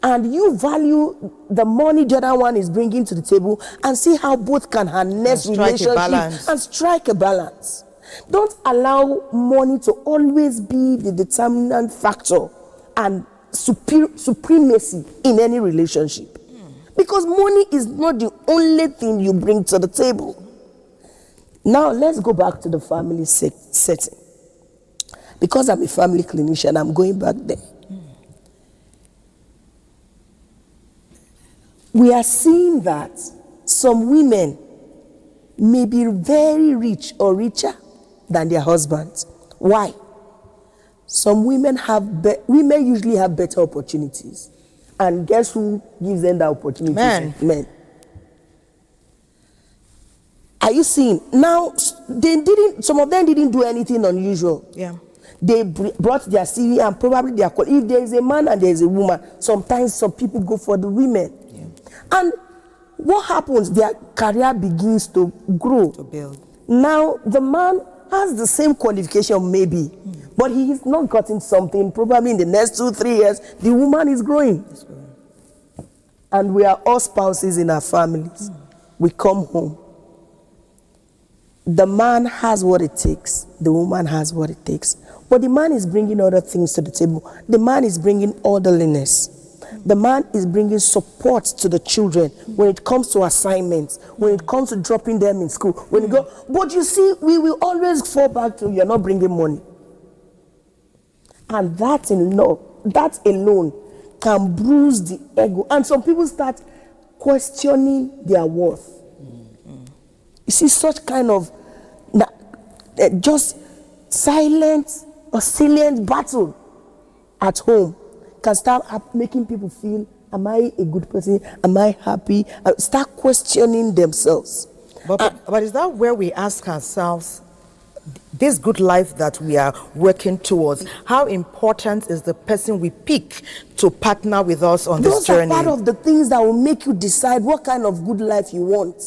and you value the money the other one is bringing to the table, and see how both can harness relationship and strike a balance. Don't allow money to always be the determinant factor and supremacy in any relationship. Because money is not the only thing you bring to the table. Now let's go back to the family setting. Because I'm a family clinician, I'm going back there. We are seeing that some women may be very rich or richer than their husbands. Why? Some women women usually have better opportunities. And guess who gives them that opportunity? Men. Are you seeing? Now, some of them didn't do anything unusual. Yeah. They brought their CV and probably their quality. If there is a man and there is a woman, sometimes some people go for the women. Yeah. And what happens? Their career begins to grow. To build. Now, the man has the same qualification maybe, but he is not gotten something. Probably in the next 2-3 years, the woman is growing. And we are all spouses in our families. We come home. The man has what it takes. The woman has what it takes. But the man is bringing other things to the table. The man is bringing orderliness. the man is bringing support to the children when it comes to assignments, when it comes to dropping them in school, when you go. But you see, we will always fall back to you're not bringing money. And that alone can bruise the ego. And some people start questioning their worth. You see, such kind of just silent or silent battle at home can start making people feel, am I a good person? Am I happy? Start questioning themselves. But is that where we ask ourselves, this good life that we are working towards, how important is the person we pick to partner with us on this journey? Those are part of the things that will make you decide what kind of good life you want.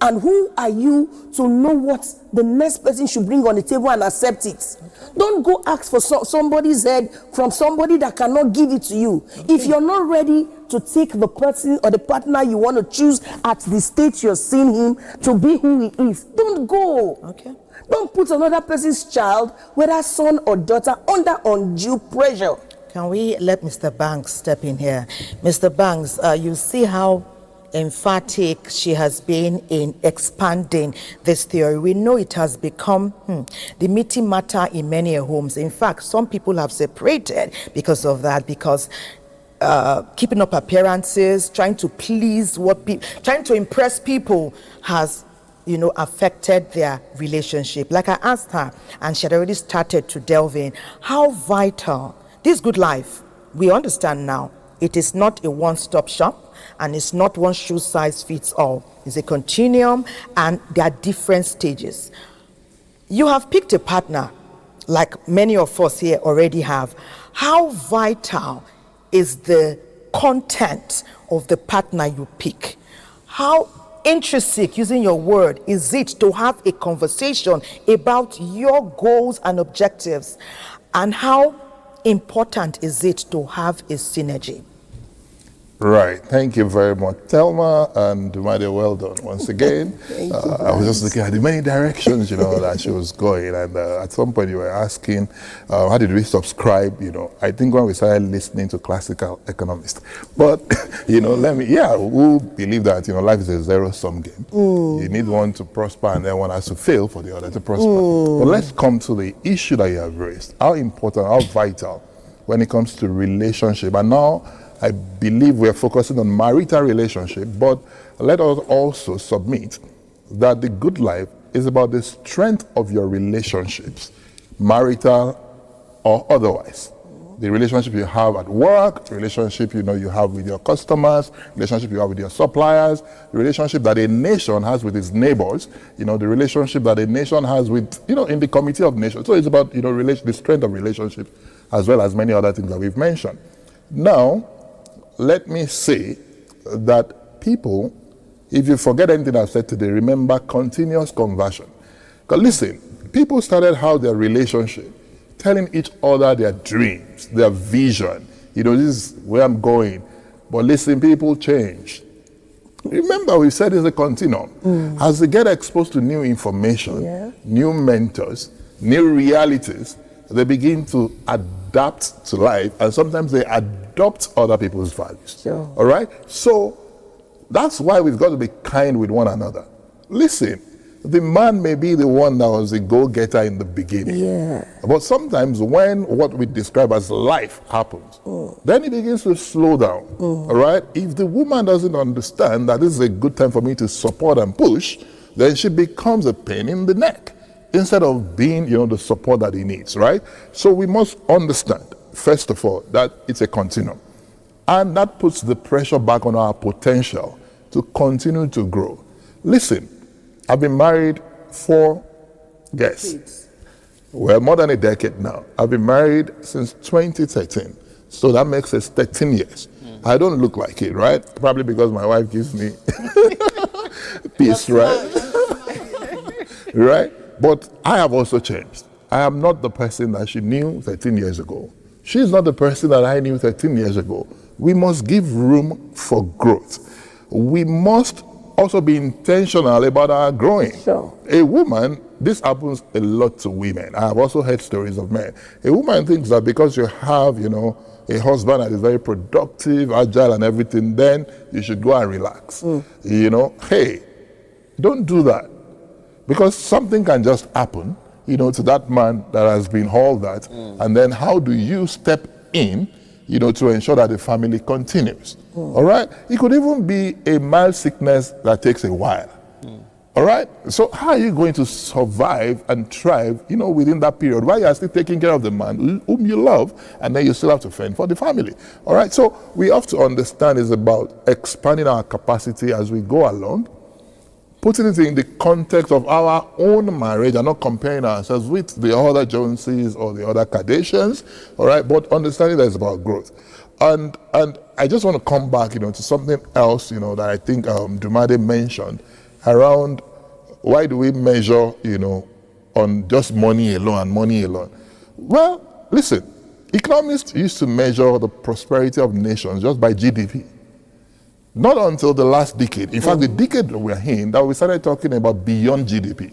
And who are you to know what the next person should bring on the table and accept it? Don't go ask for somebody's head from somebody that cannot give it to you. If you're not ready to take the person or the partner you want to choose at the stage you're seeing him to be who he is, don't go. Okay. Don't put another person's child, whether son or daughter, under undue pressure. Can we let Mr. Banks step in here? Mr. Banks, you see how emphatic she has been in expanding this theory. We know it has become the meaty matter in many homes. In fact, some people have separated because of that, because keeping up appearances, trying to please trying to impress people has affected their relationship. Like I asked her, and she had already started to delve in, how vital this good life, we understand now, it is not a one-stop shop, and it's not one shoe size fits all. It's a continuum, and there are different stages. You have picked a partner, like many of us here already have. How vital is the content of the partner you pick? How intrinsic, using your word, is it to have a conversation about your goals and objectives? And how important is it to have a synergy? Right. Thank you very much, Thelma and Dumaide. Well done once again. I was just looking at the many directions, that she was going. And at some point you were asking, how did we subscribe? I think when we started listening to classical economists. But, we believe that, life is a zero-sum game. You need one to prosper and then one has to fail for the other to prosper. But let's come to the issue that you have raised. How important, how vital when it comes to relationship. And now, I believe we are focusing on marital relationship, but let us also submit that the good life is about the strength of your relationships, marital or otherwise. The relationship you have at work, the relationship you have with your customers, relationship you have with your suppliers, the relationship that a nation has with its neighbors, the relationship that a nation has with, in the committee of nations. So it's about, the strength of relationship as well as many other things that we've mentioned. Now, let me say that people, if you forget anything I've said today, remember continuous conversion. Because listen, people started how their relationship, telling each other their dreams, their vision. This is where I'm going. But listen, people change. Remember, we said it's a continuum. As they get exposed to new information, new mentors, new realities, they begin to adapt to life, and sometimes they adopt other people's values. Sure. All right? So that's why we've got to be kind with one another. Listen, the man may be the one that was a go-getter in the beginning. But sometimes when what we describe as life happens, then he begins to slow down. All right? If the woman doesn't understand that this is a good time for me to support and push, then she becomes a pain in the neck, instead of being, the support that he needs, right? So we must understand, first of all, that it's a continuum. And that puts the pressure back on our potential to continue to grow. Listen, I've been married for, more than a decade now. I've been married since 2013. So that makes us 13 years. I don't look like it, right? Probably because my wife gives me peace, right? Right? But I have also changed. I am not the person that she knew 13 years ago. She's not the person that I knew 13 years ago. We must give room for growth. We must also be intentional about our growing. Sure. A woman this happens a lot to women. I have also heard stories of men. A woman thinks that because you have, a husband that is very productive, agile and everything, then you should go and relax. Hey, don't do that. Because something can just happen, to that man that has been hauled that. And then how do you step in, to ensure that the family continues? All right? It could even be a mild sickness that takes a while. All right? So how are you going to survive and thrive, within that period while you are still taking care of the man whom you love, and then you still have to fend for the family? All right? So we have to understand it's about expanding our capacity as we go along, putting it in the context of our own marriage and not comparing ourselves with the other Joneses or the other Kardashians, all right? But understanding that it's about growth. And I just want to come back, to something else, that I think Dumade mentioned around why do we measure, on just money alone. Well, listen, economists used to measure the prosperity of nations just by GDP. Not until the last decade. In fact, the decade that we're in, that we started talking about beyond GDP.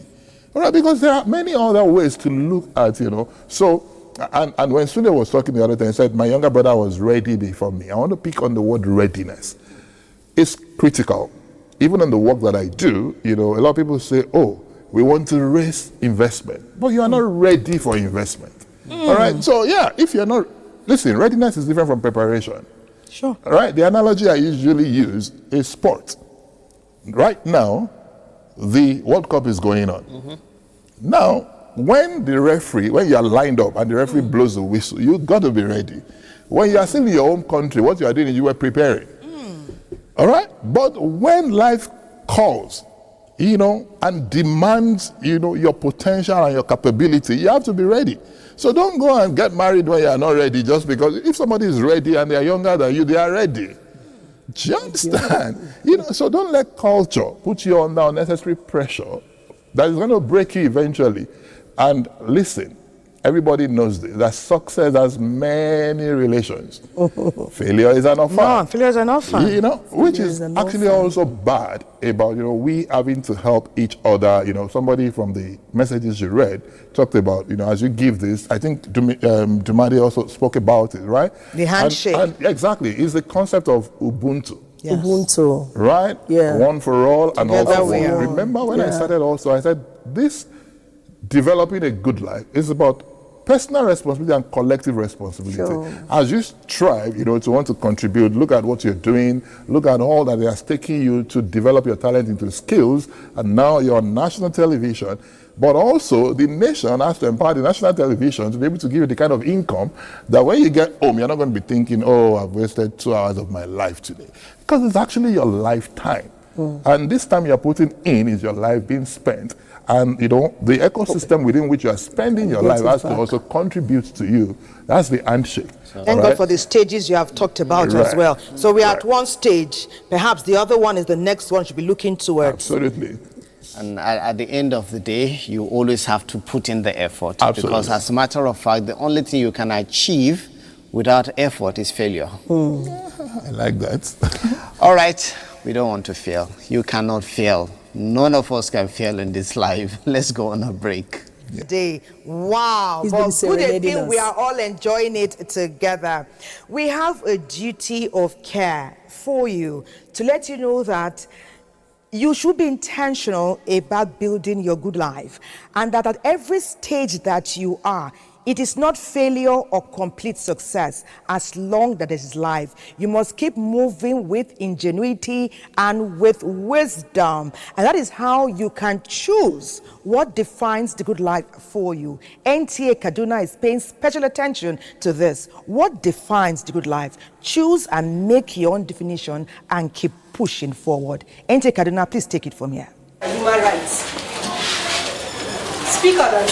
All right, because there are many other ways to look at, So, and when Sunday was talking the other time, he said, my younger brother was ready before me. I want to pick on the word readiness. It's critical. Even in the work that I do, a lot of people say, oh, we want to raise investment. But you are not ready for investment. All right, so yeah, if you're not, listen, readiness is different from preparation. Sure. All right, the analogy I usually use is sport. Right now, the World Cup is going on. Now, when you're lined up and the referee blows the whistle, you've got to be ready. When you are still in your home country, what you are doing is you were preparing. All right? But when life calls, and demands, your potential and your capability, you have to be ready. So don't go and get married when you are not ready, just because if somebody is ready and they are younger than you, they are ready. Do you understand? So don't let culture put you under unnecessary pressure that is going to break you eventually. And listen, everybody knows this, that success has many relations. Failure is an orphan. No, failure is an orphan. Which is actually also bad about, we having to help each other. Somebody from the messages you read talked about, as you give this, I think Dumade also spoke about it, right? The handshake. And exactly, it's the concept of Ubuntu. Yes. Ubuntu. Right? Yeah. One for all and all Together for we one. are. Remember when I started also, I said, this developing a good life is about personal responsibility and collective responsibility. Sure. As you strive, to want to contribute, look at what you're doing, look at all that has taken you to develop your talent into skills, and now you're on national television. But also, the nation has to empower the national television to be able to give you the kind of income that when you get home, you're not going to be thinking, oh, I've wasted 2 hours of my life today. Because it's actually your lifetime. And this time you're putting in is your life being spent. And, the ecosystem within which you are spending your life has to also contribute to you. That's the handshake. Thank God for the stages you have talked about as well. So we are at one stage. Perhaps the other one is the next one should be looking towards. Absolutely. And at the end of the day, you always have to put in the effort. Absolutely. Because as a matter of fact, the only thing you can achieve without effort is failure. I like that. All right, we don't want to fail. You cannot fail. None of us can fail in this life. Let's go on a break. Day. Wow. He's But been good serenading thing us. we are all enjoying it together. We have a duty of care for you to let you know that you should be intentional about building your good life, and that at every stage that you are, it is not failure or complete success. As long as it is life, you must keep moving with ingenuity and with wisdom. And that is how you can choose what defines the good life for you. NTA Kaduna is paying special attention to this. What defines the good life? Choose and make your own definition and keep pushing forward. NTA Kaduna, please take it from here. Human rights. Speak out of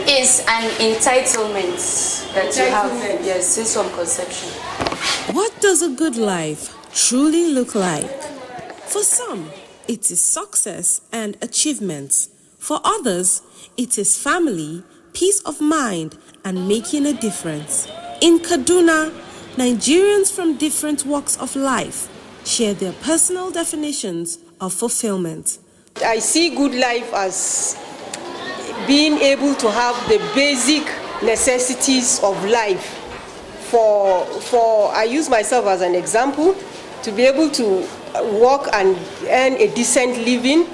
is an entitlement that you have, yes, since from conception. What does a good life truly look like? For some, it is success and achievements. For others, it is family, peace of mind, and making a difference. In Kaduna, Nigerians from different walks of life share their personal definitions of fulfillment. I see good life as being able to have the basic necessities of life. I use myself as an example, to be able to work and earn a decent living,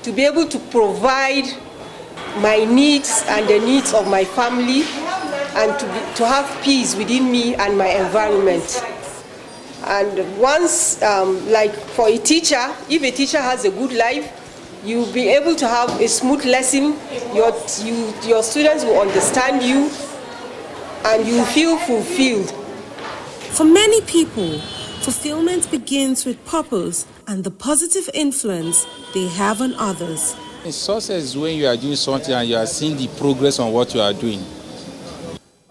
to be able to provide my needs and the needs of my family, and to have peace within me and my environment. And once, like for a teacher, if a teacher has a good life, you'll be able to have a smooth lesson, your students will understand you, and you feel fulfilled. For many people, fulfillment begins with purpose and the positive influence they have on others. Success is when you are doing something and you are seeing the progress on what you are doing.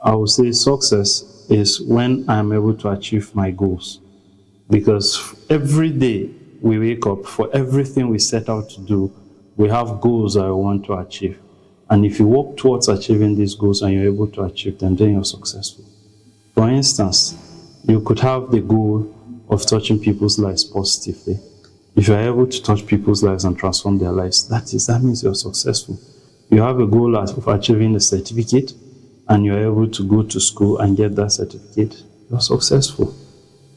I would say success is when I am able to achieve my goals. Because every day we wake up, for everything we set out to do, we have goals that we want to achieve. And if you work towards achieving these goals and you're able to achieve them, then you're successful. For instance, you could have the goal of touching people's lives positively. If you're able to touch people's lives and transform their lives, that means you're successful. You have a goal of achieving a certificate, and you're able to go to school and get that certificate, you're successful.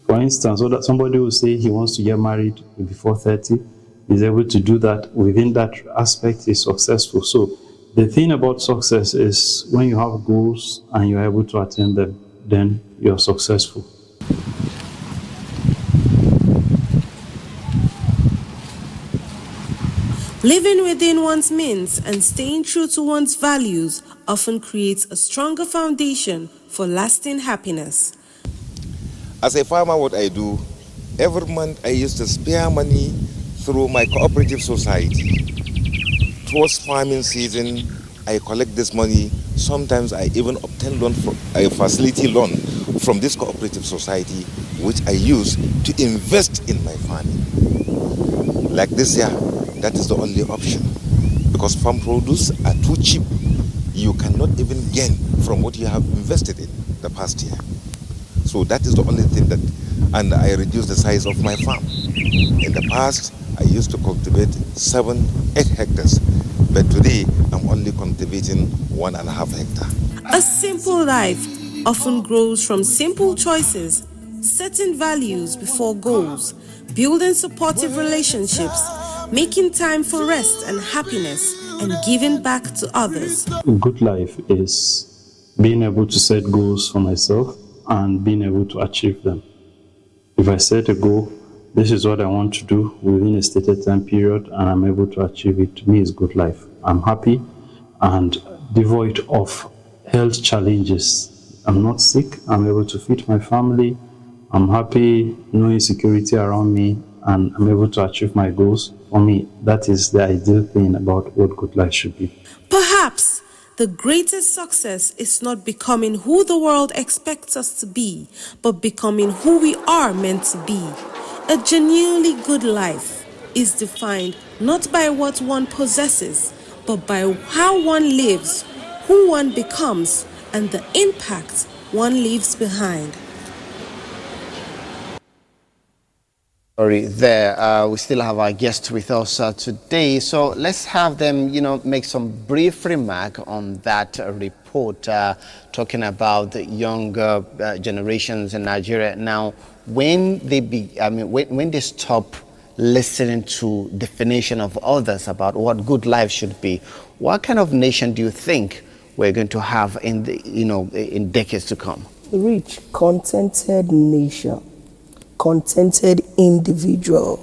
For instance, somebody will say he wants to get married before 30, is able to do that within that aspect, is successful. So the thing about success is when you have goals and you're able to attain them, then you're successful. Living within one's means and staying true to one's values often creates a stronger foundation for lasting happiness. As a farmer, what I do, every month I used to spare money through my cooperative society. Towards farming season, I collect this money. Sometimes I even obtain a facility loan from this cooperative society, which I use to invest in my farming. Like this year, that is the only option, because farm produce are too cheap. You cannot even gain from what you have invested in the past year. So that is the only thing and I reduced the size of my farm. In the past, I used to cultivate 7-8 hectares, but today I'm only cultivating 1.5 hectares. A simple life often grows from simple choices, setting values before goals, building supportive relationships, making time for rest and happiness, and giving back to others. A good life is being able to set goals for myself and being able to achieve them. If I set a goal, this is what I want to do within a stated time period, and I'm able to achieve it, to me is good life. I'm happy and devoid of health challenges. I'm not sick, I'm able to feed my family, I'm happy, no insecurity around me, and I'm able to achieve my goals. For me, that is the ideal thing about what good life should be. Perhaps the greatest success is not becoming who the world expects us to be, but becoming who we are meant to be. A genuinely good life is defined not by what one possesses, but by how one lives, who one becomes, and the impact one leaves behind. There, we still have our guests with us today, so let's have them, make some brief remark on that report talking about the younger generations in Nigeria. Now, when they stop listening to definition of others about what good life should be, what kind of nation do you think we're going to have in in decades to come? A rich, contented nation. Contented individual,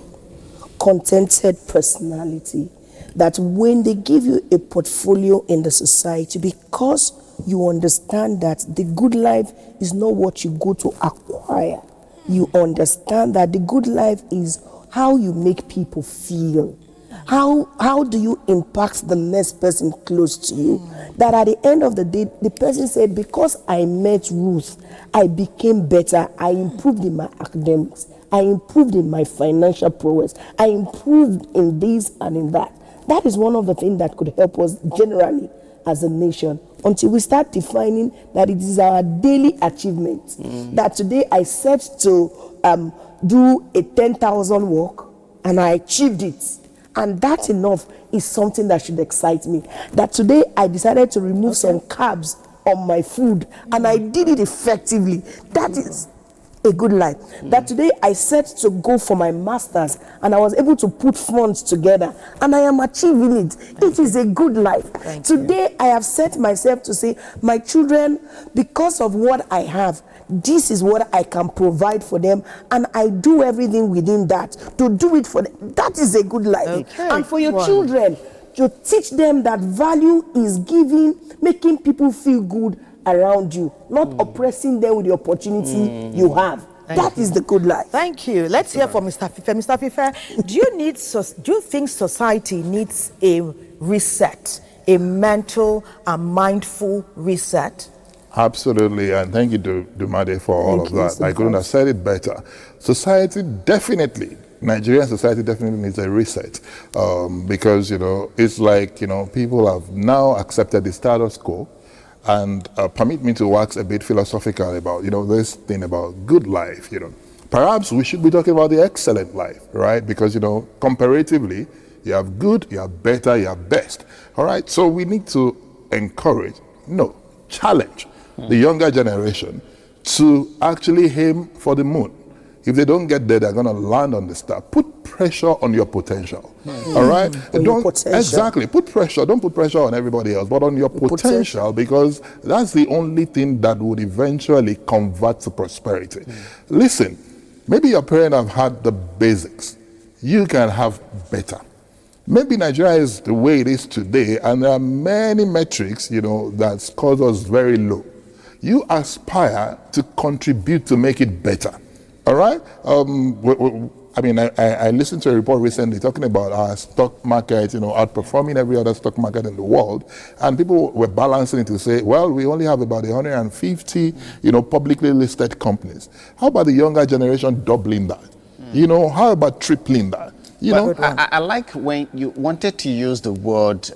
contented personality, that when they give you a portfolio in the society, because you understand that the good life is not what you go to acquire, you understand that the good life is how you make people feel. How do you impact the next person close to you? That at the end of the day, the person said, because I met Ruth, I became better. I improved in my academics. I improved in my financial prowess. I improved in this and in that. That is one of the things that could help us generally as a nation, until we start defining that it is our daily achievement. That today I set to do a 10,000 walk and I achieved it. And that enough is something that should excite me. That today I decided to remove some carbs on my food, and I did it effectively. That is a good life. That today I set to go for my master's, and I was able to put funds together, and I am achieving it. It is a good life. Today I have set myself to say, my children, because of what I have, this is what I can provide for them, and I do everything within that to do it for them. That is a good life. And for your children, to teach them that value is giving, making people feel good around you, not oppressing them with the opportunity you have. That is the good life. Thank you. Let's hear from Mr. Fife. Mr. Fife, do you think society needs a reset, a mental and mindful reset? Absolutely, and thank you, Dumade, for all of that. I couldn't have said it better. Society definitely, Nigerian society definitely needs a reset because, it's like, people have now accepted the status quo. And permit me to wax a bit philosophical about, this thing about good life, Perhaps we should be talking about the excellent life, right? Because, comparatively, you have good, you have better, you have best, all right? So we need to encourage, challenge the younger generation to actually aim for the moon. If they don't get there, they're going to land on the star. Put pressure on your potential. All right? Exactly. Put pressure. Don't put pressure on everybody else, but on your potential, because that's the only thing that would eventually convert to prosperity. Listen, maybe your parents have had the basics. You can have better. Maybe Nigeria is the way it is today, and there are many metrics, that scores us very low. You aspire to contribute to make it better. All right? I listened to a report recently talking about our stock market, outperforming every other stock market in the world. And people were balancing it to say, well, we only have about 150, publicly listed companies. How about the younger generation doubling that? How about tripling that? I like when you wanted to use the word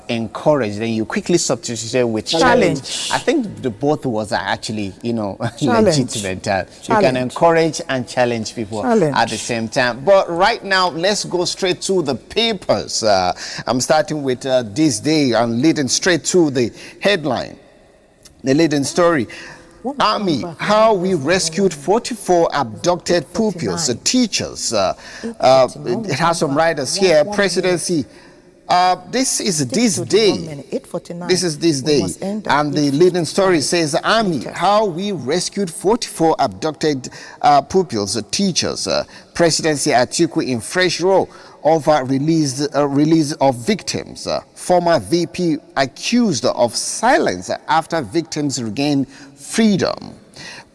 encourage, then you quickly substituted with challenge. I think the both words are actually, legitimate. You can encourage and challenge people at the same time. But right now, let's go straight to the papers. I'm starting with This Day and leading straight to the headline, the leading story. Army, how we rescued 44 abducted pupils, teachers. It has some writers here. Presidency. This is This Day. This is This Day. And the leading story says, Army, how we rescued 44 abducted pupils, teachers. Presidency Atiku in fresh row over release of victims. Former VP accused of silence after victims regained freedom.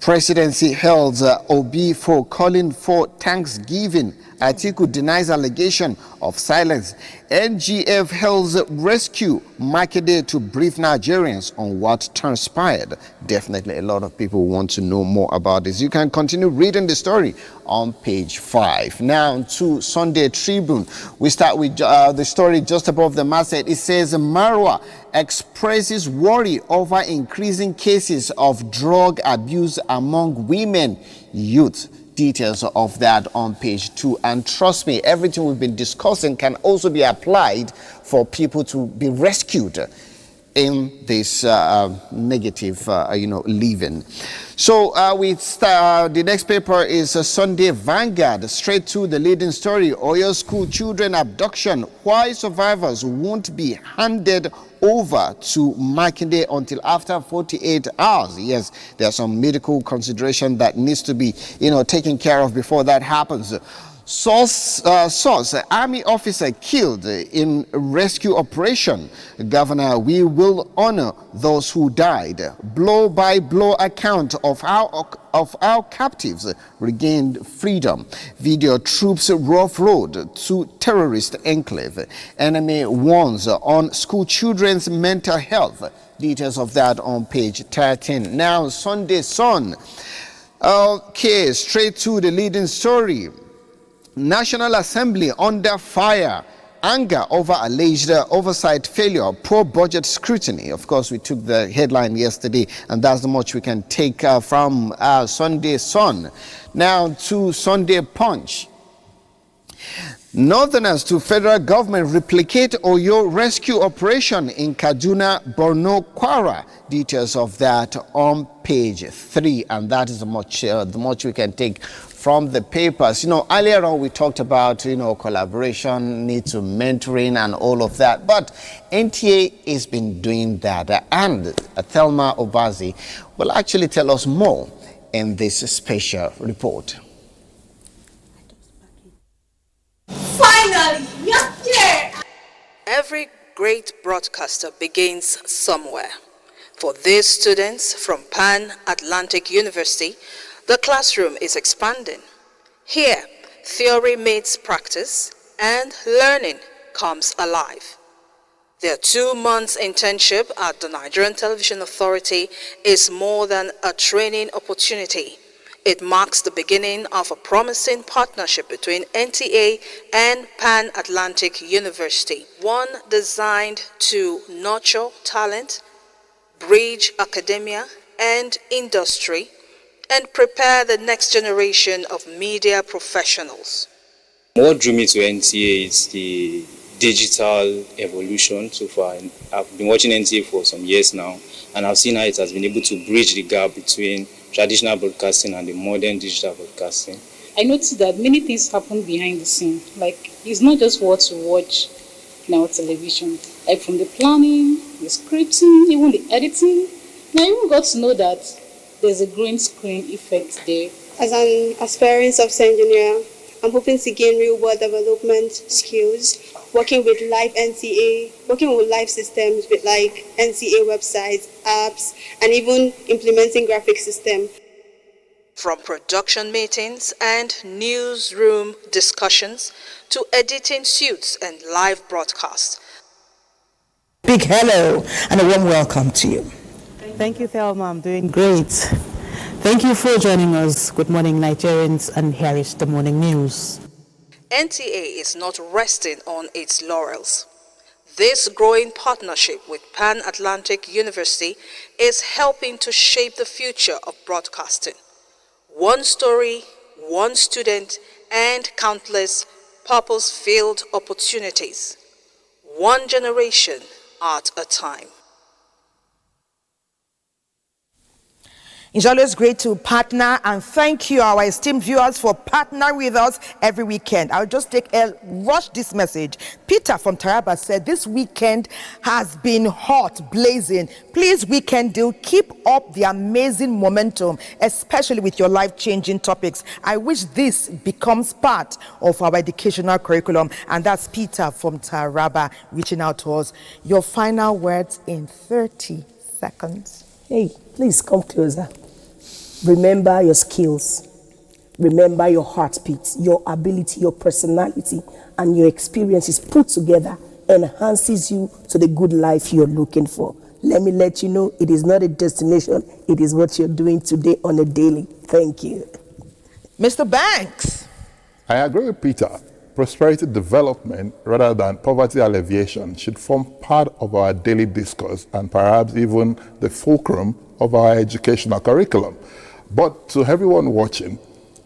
Presidency held OB for calling for Thanksgiving. Atiku denies allegation of silence. NGF held rescue Makinde to brief Nigerians on what transpired. Definitely a lot of people want to know more about this. You can continue reading the story on page 5. Now to Sunday Tribune. We start with the story just above the masthead. It says Marwa expresses worry over increasing cases of drug abuse among women, youth. Details of that on page 2. And trust me, everything we've been discussing can also be applied for people to be rescued in this negative, living. So the next paper is Sunday Vanguard. Straight to the leading story. Oyo school children abduction. Why survivors won't be handed over to Makinde until after 48 hours. Yes, there's some medical consideration that needs to be, taken care of before that happens. Source, Army officer killed in rescue operation. Governor, we will honor those who died. Blow by blow account of how captives regained freedom. Video troops rough road to terrorist enclave. Enemy warns on school children's mental health. Details of that on page 13. Now, Sunday Sun. Okay, straight to the leading story. National Assembly under fire. Anger over alleged oversight failure, poor budget scrutiny. Of course, we took the headline yesterday, and that's the much we can take from Sunday Sun. Now to Sunday Punch. Northerners to federal government replicate Oyo rescue operation in Kaduna, Borno, Kwara. Details of that on page 3, and that is the much we can take from the papers. Earlier on we talked about, collaboration, need to mentoring and all of that, but NTA has been doing that, and Thelma Obazi will actually tell us more in this special report. Finally, yeah! Every great broadcaster begins somewhere. For these students from Pan Atlantic University, the classroom is expanding. Here, theory meets practice and learning comes alive. Their 2 months internship at the Nigerian Television Authority is more than a training opportunity. It marks the beginning of a promising partnership between NTA and Pan Atlantic University, one designed to nurture talent, bridge academia and industry, and prepare the next generation of media professionals. What drew me to NTA is the digital evolution so far. I've been watching NTA for some years now, and I've seen how it has been able to bridge the gap between traditional broadcasting and the modern digital broadcasting. I noticed that many things happen behind the scene. Like, it's not just what you watch in our television. Like from the planning, the scripting, even the editing. And I even got to know that there's a green screen effect there. As an aspiring software engineer, I'm hoping to gain real-world development skills, working with live systems with like NTA websites, apps, and even implementing graphic system. From production meetings and newsroom discussions to editing suits and live broadcasts. Big hello and a warm welcome to you. Thank you, Thelma. I'm doing great. Thank you for joining us. Good morning, Nigerians, and here is the morning news. NTA is not resting on its laurels. This growing partnership with Pan Atlantic University is helping to shape the future of broadcasting. One story, one student, and countless purpose-filled opportunities. One generation at a time. It's always great to partner, and thank you, our esteemed viewers, for partnering with us every weekend. I'll just rush this message. Peter from Taraba said this weekend has been hot, blazing. Please, Weekend Deal, keep up the amazing momentum, especially with your life-changing topics. I wish this becomes part of our educational curriculum. And that's Peter from Taraba reaching out to us. Your final words in 30 seconds. Hey, please come closer. Remember your skills. Remember your heartbeat, your ability, your personality, and your experiences put together enhances you to the good life you're looking for. Let me let you know, it is not a destination, it is what you're doing today on a daily. Thank you. Mr. Banks. I agree with Peter. Prosperity development rather than poverty alleviation should form part of our daily discourse and perhaps even the fulcrum of our educational curriculum. But to everyone watching,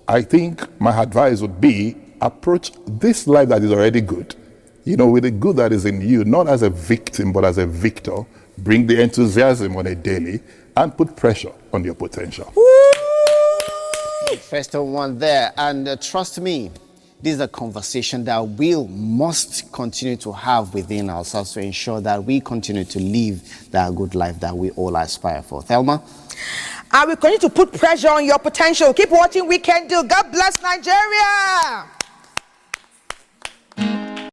I think my advice would be approach this life that is already good, with the good that is in you, not as a victim, but as a victor. Bring the enthusiasm on a daily and put pressure on your potential. First one there, and trust me, this is a conversation that we must continue to have within ourselves to ensure that we continue to live that good life that we all aspire for. Thelma? I will continue to put pressure on your potential. Keep watching Weekend Deal. God bless Nigeria.